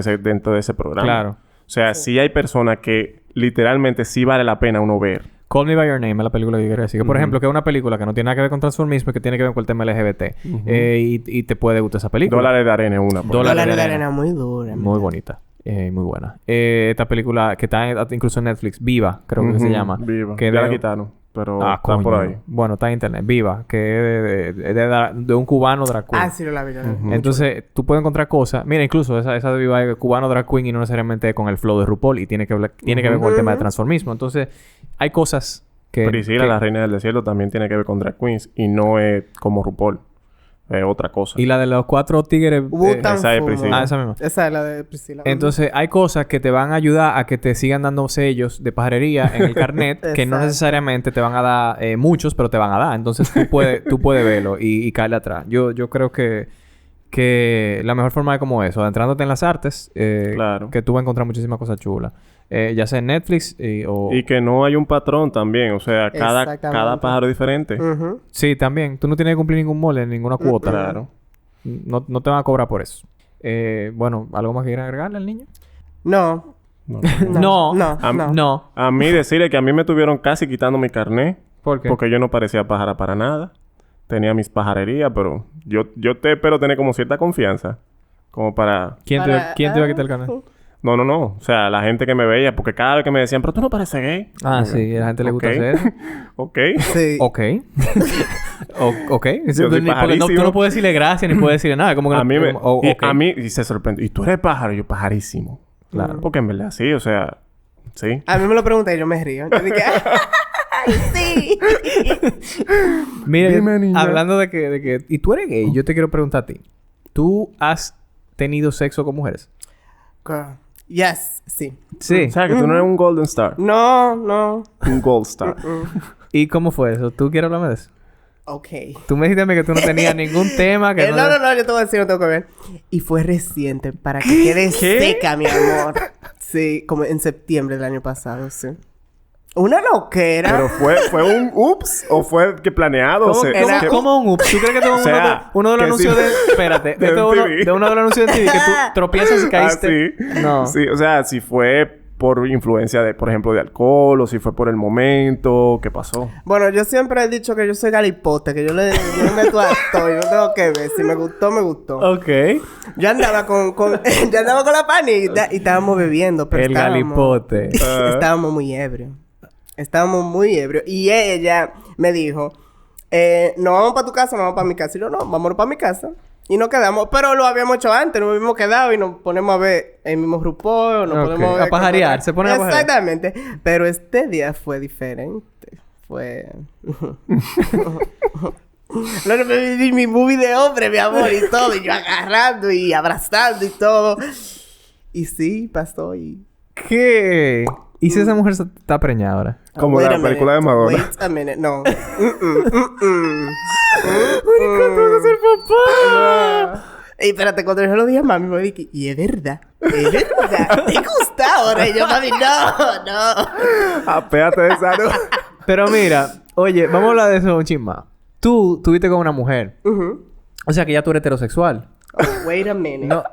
ese programa. Claro. O sea, sí hay personas que literalmente sí vale la pena uno ver. Call Me By Your Name es la película que yo quería decir. Que, por ejemplo, que es una película que no tiene nada que ver con transformismo y que tiene que ver con el tema LGBT. Y te puede gustar esa película. Dólares de arena es una. por Dólares Dólares de de arena. arena muy dura. Muy bonita. Muy buena. Esta película que está incluso en Netflix. Viva, creo que se Ujú, llama. Viva. Que Ya la de- quitaron, pero Ah, está coño. por ahí. Bueno, está en internet. Viva. Que es de un cubano drag queen. Ah, sí, la vi. Entonces, tú puedes encontrar cosas... Mira, incluso esa de Viva es cubano drag queen y no necesariamente con el flow de RuPaul. Y tiene que ver con el tema de transformismo. Entonces, hay cosas que... Priscila, que- la reina del desierto, también tiene que ver con drag queens y no es como RuPaul. Es otra cosa. Y la de los 4 tigres... Wu-Tang esa es Fumo. Priscila. esa misma. Esa es la de Priscila. Entonces, hay cosas que te van a ayudar a que te sigan dando sellos de pajarería en el carnet que no Exacto. necesariamente te van a dar muchos, pero te van a dar. Entonces, tú puedes verlo y caerle atrás. Yo creo que la mejor forma es como eso, adentrándote en las artes, Claro. que tú vas a encontrar muchísimas cosas chulas. Ya sea en Netflix o... Y que no hay un patrón también. O sea, cada Exactamente. pájaro es diferente. Ujú. Sí, también. Tú no tienes que cumplir ningún molde, ninguna cuota. Claro. No te van a cobrar por eso. Bueno, ¿algo más que quieras agregarle al niño? No. No. No. No. Am- No. No. A mí decirle que a mí me tuvieron casi quitando mi carnet. ¿Por qué? Porque yo no parecía pájara para nada. Tenía mis pajarerías, pero yo te espero tener como cierta confianza. Como para... ¿Quién te iba a quitar el carnet? No. O sea, la gente que me veía. Porque cada vez que me decían, pero tú no pareces gay. Ah, sí. A la gente le gusta Ok. hacer eso. Ok. Sí. Ok. Ok. Yo soy Tú pajarísimo. no puedes decirle gracias ni puedes decirle nada. Como que A mí me... y ok. a mí... Y se sorprendió. ¿Y tú eres pájaro? Y yo, pajarísimo. Claro. Porque en verdad sí. O sea... Sí. A mí me lo pregunté y yo me río. Yo dije, ¡ay, sí! Mira, Dime, niña. hablando de que... ¿Y tú eres gay? Yo te quiero preguntar a ti. ¿Tú has tenido sexo con mujeres? Yes, sí. Sí. O sea, que tú no eres un Golden Star. No, no. Un Gold Star. ¿Y cómo fue eso? ¿Tú quieres hablarme de eso? Ok. Tú me dijiste a mí que tú no tenías ningún tema que No, yo te voy a decir, no tengo que ver. Y fue reciente, para que quede seca, mi amor. Sí, como en septiembre del año pasado, sí. Una loquera. Pero fue un ups o fue que planeado. ¿Cómo, o sea, era- que- cómo un ups? ¿Tú crees que tú O sea, uno de los que anuncios sí. de... Espérate. De Esto es uno, MTV. de uno de los anuncios de TV que tú tropiezas y Ah, caíste... sí. No. Sí, o sea, si fue por influencia de, por ejemplo, de alcohol o si fue por el momento, ¿qué pasó? Bueno, yo siempre he dicho que yo soy galipote, que yo le meto a todo y no tengo que ver. Si me gustó, me gustó. Ok. Yo andaba yo andaba con la panita y estábamos bebiendo, pero El estábamos... galipote. Estábamos muy ebrios. Y ella me dijo, no vamos para tu casa, no vamos para mi casa. Y yo, no, vámonos para mi casa. Y nos quedamos, pero lo habíamos hecho antes, nos habíamos quedado y nos ponemos a ver el mismo RuPaul, nos Ok. ponemos a ver... A pajarear, se ponen a pajarear. Exactamente. Pero este día fue diferente. Fue... No, me viví mi movie de hombre, mi amor, y todo. Y yo agarrando y abrazando y todo. Y sí, pasó y... ¿Qué? ¿Y si esa mujer está preñada ahora? Como Wait la a película de minute. Madonna. Wait a minute. No. Y espérate, cuando yo lo dije a mami, me dije, y es verdad. ¿Te gusta ahora? Y yo, mami, no. Apéate de esa luz. Pero mira, oye, vamos a hablar de eso un chin más. Tú tuviste con una mujer. O sea que ya tú eres heterosexual. Wait a minute. No,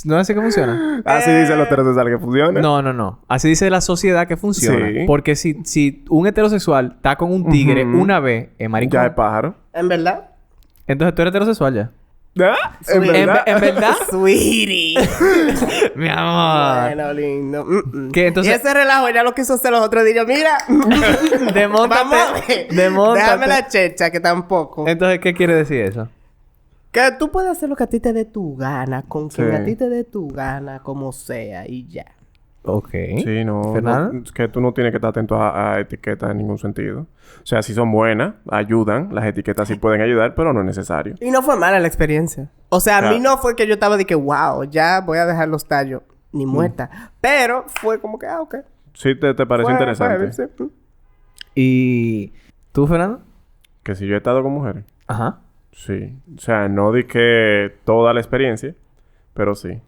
¿no es así que funciona? Así dicen los heterosexuales que funciona. No. Así dice la sociedad que funciona. Sí. Porque si un heterosexual está con un tigre una vez, es maricón. Ya es pájaro. ¿En verdad? Entonces tú eres heterosexual ya. ¿Ah? ¿En Sweet. verdad? ¿En verdad? Sweetie. Mi amor. Bueno, lindo. ¿Qué? Entonces- Y ese relajo ya lo quiso hacer los otros días. Mira. Demóntate. Vamos a ver. Demóntate. Déjame la checha, que tampoco. Entonces, ¿qué quiere decir eso? Que tú puedes hacer lo que a ti te dé tu gana, con quien Sí. a ti te dé tu gana, como sea, y ya. Ok. Sí, no. ¿Fernanda? Es que tú no tienes que estar atento a etiquetas en ningún sentido. O sea, si son buenas, ayudan. Las etiquetas sí pueden ayudar, pero no es necesario. Y no fue mala la experiencia. O sea, a mí Claro. no fue que yo estaba de que, wow, ya voy a dejar los tallos, ni muerta. Pero fue como que, ok. Sí, te parece Fue- interesante. fue, sí. ¿Y tú, Fernando? Que si yo he estado con mujeres. Ajá. Sí. O sea, no di que toda la experiencia, pero sí.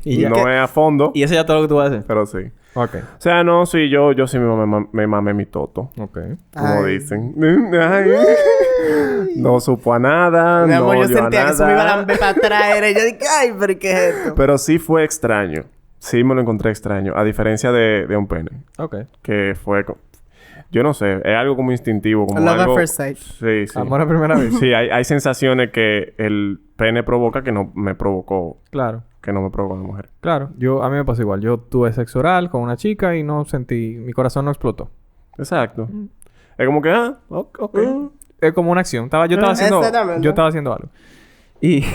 Y ya. No es a fondo, Y eso ya todo lo que tú vas a hacer. pero sí. Ok. O sea, no, sí, yo sí me mamé mi toto. Ok. Como Ay. dicen. Ay. No supo a nada. Mi amor, no yo oyó a sentía que eso me iba a nada. lamber para atrás. Era. Y yo dije, ay, pero ¿qué es esto? Pero sí fue extraño. Sí me lo encontré extraño. A diferencia de un pene. Ok. Que fue... Yo no sé. Es algo como instintivo. Como Love at algo... first sight. Sí, sí. Amor a primera vez. Sí, hay sensaciones que el pene provoca que no me provocó... Claro. Que no me provocó la mujer. Claro. A mí me pasó igual. Yo tuve sexo oral con una chica y no sentí... Mi corazón no explotó. Exacto. Es como que... ok. Es como una acción. Yo estaba haciendo... Exactamente. Yo estaba haciendo algo. Y...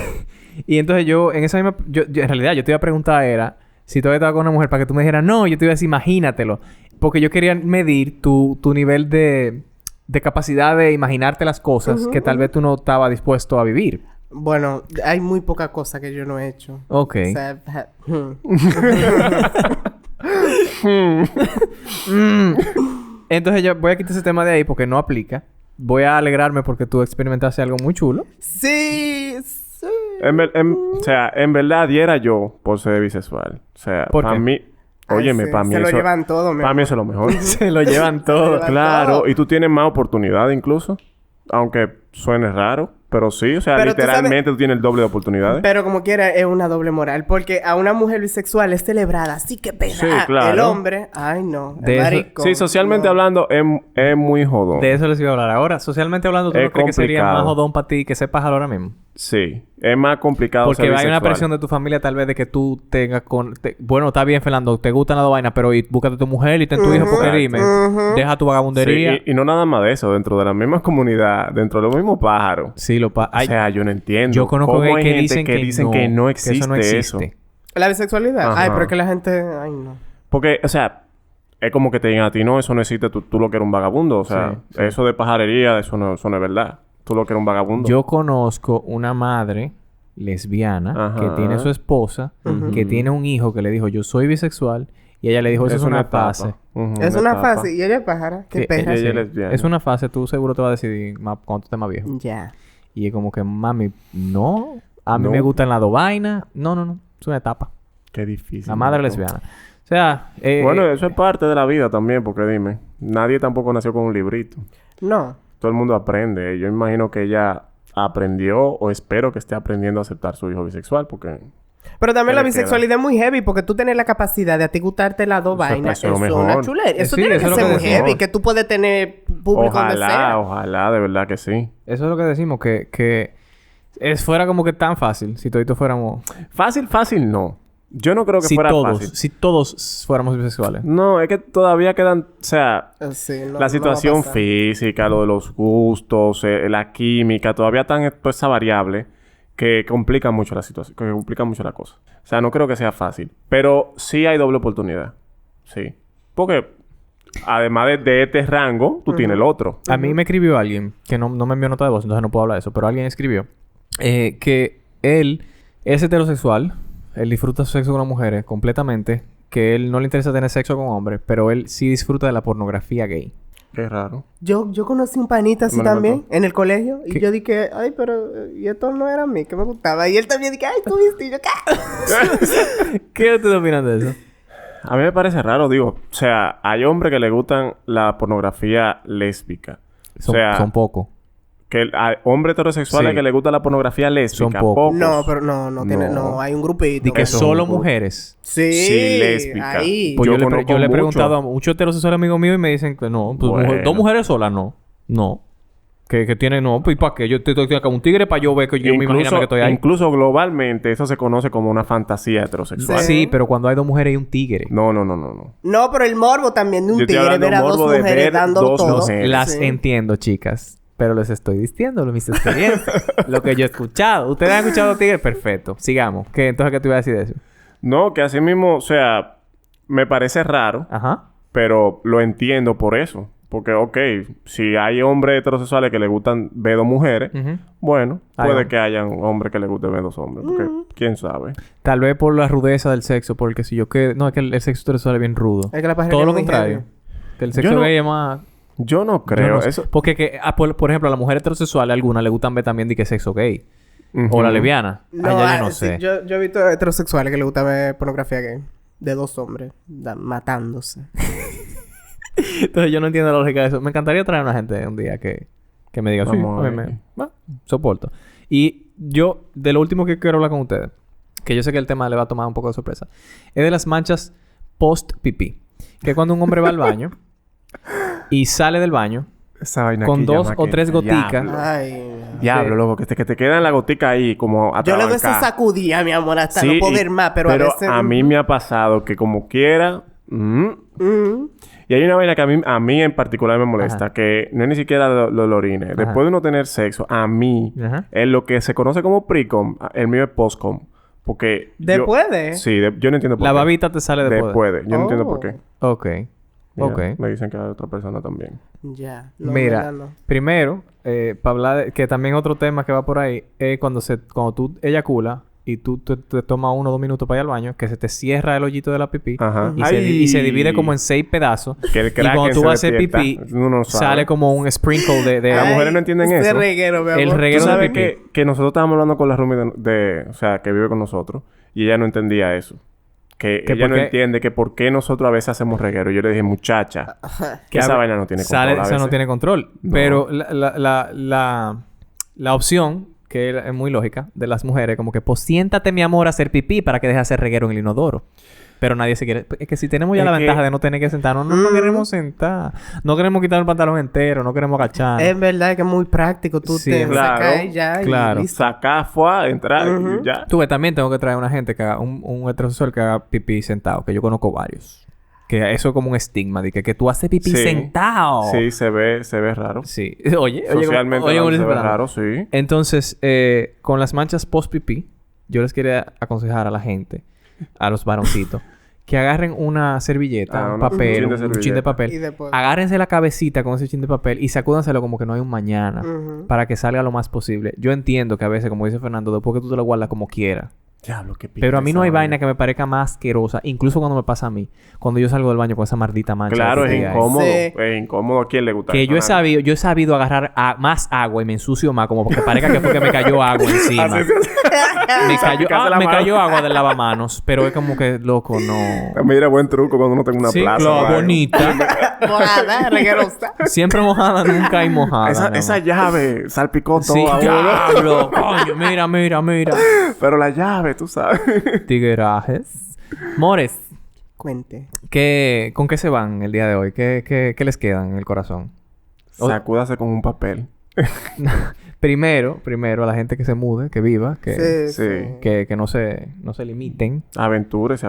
y entonces yo... En esa misma... Yo, en realidad, yo te iba a preguntar era... Si todavía estaba con una mujer para que tú me dijeras... No, yo te iba a decir... Imagínatelo. Porque yo quería medir tu nivel de capacidad de imaginarte las cosas... Que tal vez tú no estabas dispuesto a vivir. Bueno, hay muy poca cosa que yo no he hecho. Ok. O sea, Entonces yo voy a quitar ese tema de ahí porque no aplica. Voy a alegrarme porque tú experimentaste algo muy chulo. sí. O sea, en verdad diera yo por ser bisexual. O sea, ¿Por para qué? mí... Óyeme, Ay, sí, para mí se eso... lo llevan todo, mi Para mí amor. eso es lo mejor. Se lo llevan todo. llevan Claro. todo. Y tú tienes más oportunidades incluso. Aunque suene raro. Pero sí. O sea, Pero tú literalmente tú tienes el doble de oportunidades. Pero como quiera, es una doble moral. Porque a una mujer bisexual es celebrada. Así que pega. Sí, claro. El hombre... Ay, no. De Es eso- maricón. Sí, socialmente No. hablando es muy jodón. De eso les iba a hablar ahora. Socialmente hablando, ¿tú Es no crees que sería complicado. más jodón para ti que sepas ahora mismo? Sí. Es más complicado Porque ser hay una bisexual. presión de tu familia tal vez de que tú tengas bueno, está bien, Fernando, te gustan las dos vainas, pero búscate tu mujer y ten tu hijo porque dime. Deja tu vagabundería. Sí, y no nada más de eso. Dentro de la misma comunidad. Dentro de los mismos pájaros. Sí, O sea, yo no entiendo. yo conozco cómo gays hay que gente dicen que no existe, eso no existe. eso. La bisexualidad. Ajá. Ay, pero es que la gente... Ay, no. Porque, o sea, es como que te digan a ti, no, eso no existe, tú lo que eres un vagabundo. O sea, Sí, eso de pajarería, eso no es verdad. Tú lo que eres un vagabundo. Yo conozco una madre lesbiana, Ajá. que tiene su esposa, que tiene un hijo que le dijo, yo soy bisexual, y ella le dijo, eso es una fase. Es una fase. Y ella es pájara. Qué perra. ella es lesbiana. Es una fase, tú seguro te vas a decidir cuando tú estés más viejo. Ya. Y es como que, mami, no, a mí No. me gustan las dos vainas. No, es una etapa. Qué difícil. La madre loco. lesbiana. O sea, Bueno, eso es parte de la vida también, porque dime, nadie tampoco nació con un librito. No. Todo el mundo aprende. Yo imagino que ella aprendió, o espero que esté aprendiendo a aceptar su hijo bisexual, porque... Pero también ¿Qué la le queda? bisexualidad es muy heavy porque tú tienes la capacidad de a ti gustarte las dos vainas. eso es Eso lo es una mejor. chulería. Eso Sí, tiene eso que es lo ser que muy decimos. heavy. Que tú puedes tener público donde sea. Ojalá, de verdad que sí. eso es lo que decimos, que fuera como que tan fácil si todos fuéramos... Fácil no. Yo no creo que fuera fácil. Si todos fuéramos bisexuales. No, es que todavía quedan... O sea, Sí, no- no va la a situación pasar. física, lo de los gustos, la química, todavía están toda esa variable que complica mucho la situación, que complica mucho la cosa. O sea, no creo que sea fácil. Pero sí hay doble oportunidad. Sí. Porque además de este rango, tú tienes el otro. A mí me escribió alguien, que no me envió nota de voz, entonces no puedo hablar de eso, pero alguien escribió que él es heterosexual, él disfruta su sexo con las mujeres completamente, que él no le interesa tener sexo con hombres, pero él sí disfruta de la pornografía gay. Qué raro. Yo conocí un panita así Me lo también contó. en el colegio. Y ¿Qué? yo dije, ay, pero... Y esto no era a mí, que me gustaba. Y él también dije, ay, tú viste. Y yo, ¿qué? ¿Qué ustedes opinan de eso? A mí me parece raro, digo. O sea, hay hombres que le gustan la pornografía lésbica. Son pocos. Que hay hombres heterosexuales Sí. que le gusta la pornografía lésbica. Son pocos. No, pero no tiene... No, hay un grupito. De que Eso es solo un poco. mujeres. Sí, Sí, lésbica. ahí. Pues Yo yo le he conozco preguntado a mucho. muchos heterosexuales amigos míos y me dicen que no. Pues Bueno. dos mujeres solas, no. No. Que tienen... No, pues ¿para qué? Yo estoy acá un tigre para yo ver que yo me imagino que estoy ahí. Incluso globalmente eso se conoce como una fantasía heterosexual. Sí, pero cuando hay dos mujeres y un tigre. No. No, pero el morbo también de un Yo estoy tigre hablando ver a dos morbo de mujeres ver dando dos todo. mujeres. Las Sí. entiendo, chicas. Pero les estoy diciendo mis experiencias. Lo que yo he escuchado. ¿Ustedes han escuchado tigres? Perfecto. Sigamos. Entonces, ¿qué te iba a decir de eso? No, que así mismo, o sea, me parece raro, Ajá. pero lo entiendo por eso. Porque, ok, si hay hombres heterosexuales que le gustan ver dos mujeres, Ujú. bueno, Hay puede hombres. que hayan hombres que le gusten ver dos hombres. Porque, quién sabe. Tal vez por la rudeza del sexo. Porque si yo que... No, es que el sexo heterosexual es bien rudo. Es que la pareja Todo es lo muy contrario. heavy. Que el sexo Yo no- gay es más... Yo no yo creo no sé. eso. Porque por ejemplo, a las mujeres heterosexuales algunas le gustan ver también de que sexo gay. O la Ujú. lesbiana. No, Allá yo no sí, sé. yo he visto heterosexuales que les gusta ver pornografía gay. De dos hombres matándose. Entonces yo no entiendo la lógica de eso. Me encantaría traer a una gente un día que me diga, sí, Vamos a a mí ver. soporto. Y yo, de lo último que quiero hablar con ustedes, que yo sé que el tema le va a tomar un poco de sorpresa, es de las manchas post-pipí. Que cuando un hombre va al baño y sale del baño Esa vaina con aquí dos llama o que- tres goticas. Diablo, Ay. Diablo, loco. Que te quedan la gotica ahí como Yo le doy esa atrabancada. sacudida, mi amor, hasta Sí, no poder más, pero a veces... a mí me ha pasado que como quiera... Y hay una vaina que a mí en particular me molesta. Ajá. Que no es ni siquiera los orines. Ajá. Después de uno tener sexo, a mí... Ajá. Es lo que se conoce como pre-com. El mío es post-com. Porque... ¿Después de? Sí. Yo no entiendo por La qué. babita te sale después. Después de. Yo no entiendo por Oh. qué. Ok. Mira, Ok. Me dicen que hay otra persona también. Ya. No, Mira, ¿verdad? No. primero, para hablar de... Que también otro tema que va por ahí es cuando tú eyaculas y tú te tomas 1 o 2 minutos para ir al baño, que se te cierra el hoyito de la pipí Ajá. y se Ay. divide como en 6 pedazos. Que el Y cuando Kraken tú se vas a hacer despierta. pipí, Uno no sabe. sale como un sprinkle de... Las Ay, mujeres no entienden ese eso. reguero, mi amor. El Tú reguero de sabes pipí. que nosotros estábamos hablando con la roomie o sea, que vive con nosotros. Y ella no entendía eso. Que ¿Que ella por no qué? entiende que por qué nosotros a veces hacemos reguero. Yo le dije, muchacha, que esa vaina no tiene control Sale, a esa no veces. tiene control. No. Pero la opción, que es muy lógica, de las mujeres, como que, pues siéntate, mi amor, a hacer pipí para que deje de hacer reguero en el inodoro. Pero nadie se quiere... Es que si tenemos ya Es la que- ventaja de no tener que sentarnos, no queremos sentar. No queremos quitar el pantalón entero, no queremos agachar. Es verdad que es muy práctico. Tú Sí, te claro, sacas y ya. claro. Y listo. Sacar, fue, entrar y ya. Tú ves, también tengo que traer una gente que haga... Un heterosexual que haga pipí sentado. Que yo conozco varios. Que eso es como un estigma. De que tú haces pipí Sí. sentado. Sí, se ve raro. Sí. Oye, Socialmente oye, hablando, se ve oye, raro, sí. Entonces, con las manchas post-pipí, yo les quería aconsejar a la gente, a los varoncitos, que agarren una servilleta, un papel, un chin de un chin de papel. Y después... Agárrense la cabecita con ese chin de papel y sacúdanselo como que no hay un mañana. Para que salga lo más posible. Yo entiendo que a veces, como dice Fernando, después que tú te lo guardas como quieras. Diablo, qué pique Pero a mí no hay esa vaina que me parezca más asquerosa. Incluso cuando me pasa a mí. Cuando yo salgo del baño con esa maldita mancha. Claro, que es hay. incómodo. Sí. Es incómodo. ¿A quién le gusta Que eso? yo he sabido agarrar más agua y me ensucio más. Como porque parezca que fue que me cayó agua encima. Así se- Me la mano. cayó agua del lavamanos. Pero es como que, loco, no... Mira, buen truco cuando uno tenga una Sí, plaza. claro, ¿vale? bonita. Mojada, reguerosa. Siempre mojada, nunca hay mojada. Esa, mi esa amor. llave salpicó todo Sí, a uno. diablo, coño. Mira. Pero la llave, tú sabes. Tiguerajes. Mores, Cuente. ¿con qué se van el día de hoy? ¿Qué les queda en el corazón? Sacúdase con un papel. Primero, a la gente que se mude, que viva, que, Sí. que no se limiten. Aventúrese.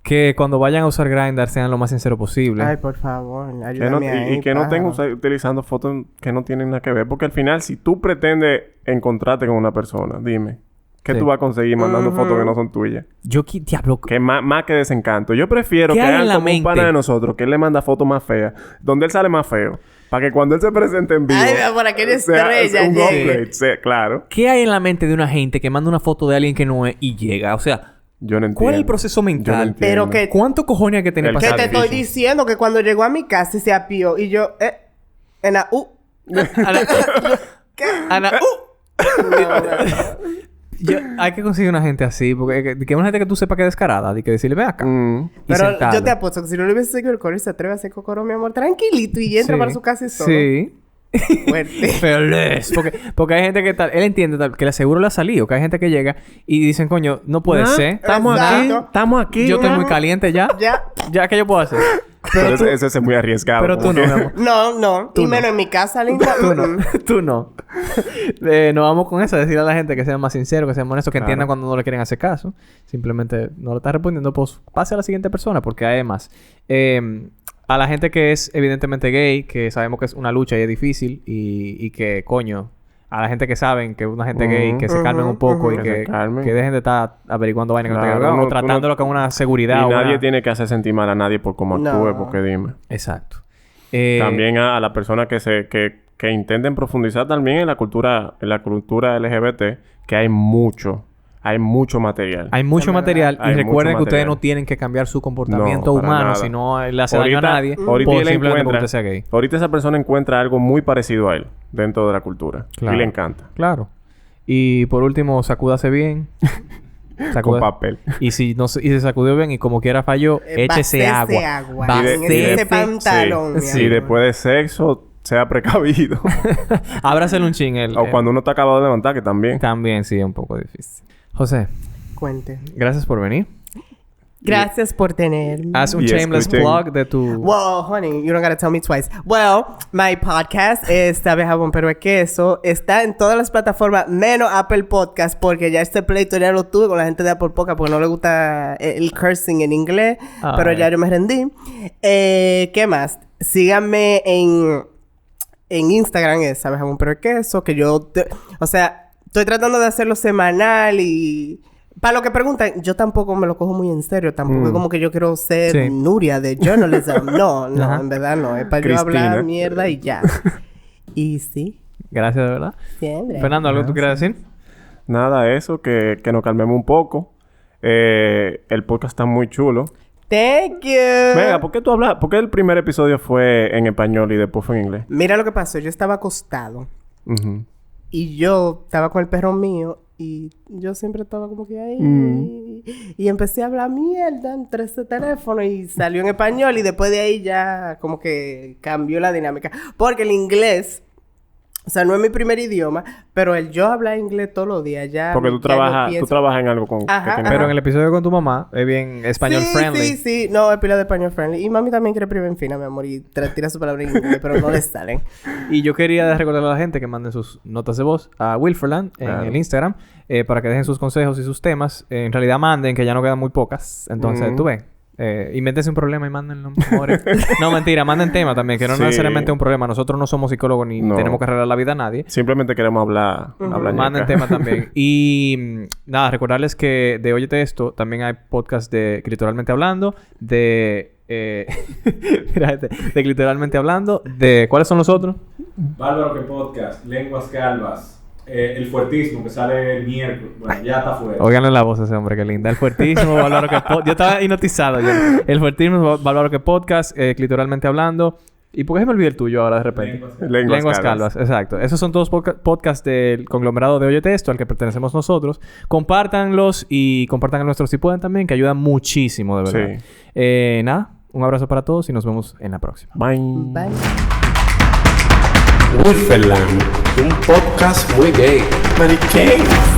Que cuando vayan a usar Grindr sean lo más sincero posible. Ay, por favor, Que no- ayúdame ahí, y que no estén pájaro. utilizando fotos que no tienen nada que ver. Porque al final, si tú pretendes encontrarte con una persona, dime, ¿qué Sí. tú vas a conseguir mandando fotos que no son tuyas? Diablo. Que más que desencanto. Yo prefiero ¿Qué que hay en hagan la como un mente? pana de nosotros, que él le manda fotos más feas, donde él sale más feo. Para que cuando él se presente en vivo... Ay, por aquella sea estrella un llegue. upgrade. Sí, claro. ¿Qué hay en la mente de una gente que manda una foto de alguien que no es y llega? O sea, Yo no entiendo. ¿cuál es el proceso Yo no mental? entiendo. Pero que... ¿Cuánto cojones hay que tener El para Que hacer te eso? estoy diciendo que cuando llegó a mi casa y se apió y yo... en la... Ana, hay que conseguir una gente así, porque que una gente que tú sepas que es descarada, y que decirle, ven acá. Mm. Y Pero sentarlo. yo te apuesto que si no le hubiese seguido el coro y se atreve a hacer cocoro, mi amor, tranquilito y entra Sí. para su casa y todo. Sí. Fuerte. Feliz. Porque hay gente que tal... Él entiende tal, que le seguro le ha salido. Que hay gente que llega y dicen, coño, no puede Ah, ser. Estamos aquí. Exacto. Estamos aquí. Yo estoy muy caliente ya. Ya. Ya, ¿qué yo puedo hacer? Pero ese es muy arriesgado. Pero tú como no, que- mi amor. No. Tú Y no. menos en mi casa, linda. Tú no. Tú no. Nos vamos con eso. Decirle a la gente que sean más sinceros, que sean honestos, que Claro. entiendan cuando no le quieren hacer caso. Simplemente no le estás respondiendo, pues pase a la siguiente persona. Porque además, a la gente que es evidentemente gay, que sabemos que es una lucha y es difícil, y que, coño, a la gente que saben que es una gente gay, que se calmen un poco y Que que se calmen. que dejen de estar averiguando vainas que no Claro, tengan que ver, uno- o tratándolo con una seguridad. Y o nadie una- tiene que hacer sentir mal a nadie por cómo No. actúe, porque dime. Exacto. También a la persona que intenten profundizar también en la cultura LGBT, que hay mucho material. Hay mucho material. Hay Y recuerden mucho que ustedes material. no tienen que cambiar su comportamiento No, para humano, nada. si no le hace daño a nadie. Ahorita por él simplemente porque encuentra, usted sea gay. ahorita esa persona encuentra algo muy parecido a él dentro de la cultura. Claro. Y le encanta. Claro. Y por último, sacúdase bien. Con papel. Y si no se, y se sacudió bien y como quiera falló, échese agua. En ese pantalón. Sí. mi Y amor. después de sexo, sea precavido. Ábrasele un chin. O cuando uno está acabado de levantar, que también. También sí, es un poco difícil. José, Cuente. gracias por venir. Gracias por tenerme. Haz un Y shameless escuchen- plug de tu... Well, honey, you don't gotta tell me twice. Well, my podcast es Sabe Jabón Pero de Queso. Está en todas las plataformas, menos Apple Podcast, porque ya este pleito ya lo tuve con la gente de Apple Podcast, porque no le gusta el cursing en inglés. Ay. Pero ya yo me rendí. ¿Qué más? Síganme en Instagram, es Sabe Jabón Pero de Queso, que o sea, estoy tratando de hacerlo semanal y... Para lo que preguntan, yo tampoco me lo cojo muy en serio. Tampoco es como que yo quiero ser Sí. Nuria de journalism. No, Ajá. en verdad no. Es para yo Cristina. hablar mierda y ya. Y sí, Gracias, de verdad. siempre. Fernando, ¿algo que tú quieras decir? Nada, eso, que nos calmemos un poco. El podcast está muy chulo. Thank you. Venga, ¿por qué tú hablas? ¿Por qué el primer episodio fue en español y después fue en inglés? Mira lo que pasó. Yo estaba acostado. Ujú. Y yo estaba con el perro mío. Y yo siempre estaba como que ahí. Y empecé a hablar mierda entre ese teléfono. Y salió en español. Y después de ahí ya como que cambió la dinámica. Porque el inglés... O sea, no es mi primer idioma. Pero el yo hablar inglés todos los días ya... Porque tú ya yo trabajas pienso- en algo con... Ajá, que tiene- Pero en el episodio con tu mamá es bien español sí, friendly. Sí. No, es pila de español friendly. Y mami también quiere prima en fina, mi amor. Y tira su palabra en inglés, pero no le salen. Y yo quería recordarle a la gente que manden sus notas de voz a Wilferland en Claro. el Instagram para que dejen sus consejos y sus temas. En realidad manden, que ya no quedan muy pocas. Entonces, tú ves. Invéntense un problema y mándenlo, amores. No, mentira. Manden tema también. Que no Sí. necesariamente es un problema. Nosotros no somos psicólogos ni tenemos que arreglar la vida a nadie. Simplemente queremos hablar Manden ñeca. tema también. Y nada, recordarles que de Óyete Esto también hay podcast de Clitoralmente Hablando, de mira este, de Clitoralmente Hablando, de ¿cuáles son los otros? Bárbaro que podcast, Lenguas Calvas, el fuertismo que sale el miércoles. Bueno, ya está fuera. Óiganle la voz a ese hombre, qué linda. El fuertismo, Bárbaro que podcast. Yo estaba hipnotizado ya. El fuertismo, Bárbaro que podcast, Clitoralmente Hablando. ¿Y por qué se me olvidó el tuyo ahora de repente? Lenguas Calvas. Lenguas Calvas, exacto. Esos son todos podcasts del conglomerado de Óyete Esto, al que pertenecemos nosotros. Compártanlos y compartan a nuestros si pueden también, que ayudan muchísimo, de verdad. Sí. Nada, un abrazo para todos y nos vemos en la próxima. Bye. Bye. Wilferland, un podcast muy gay. Mariquén.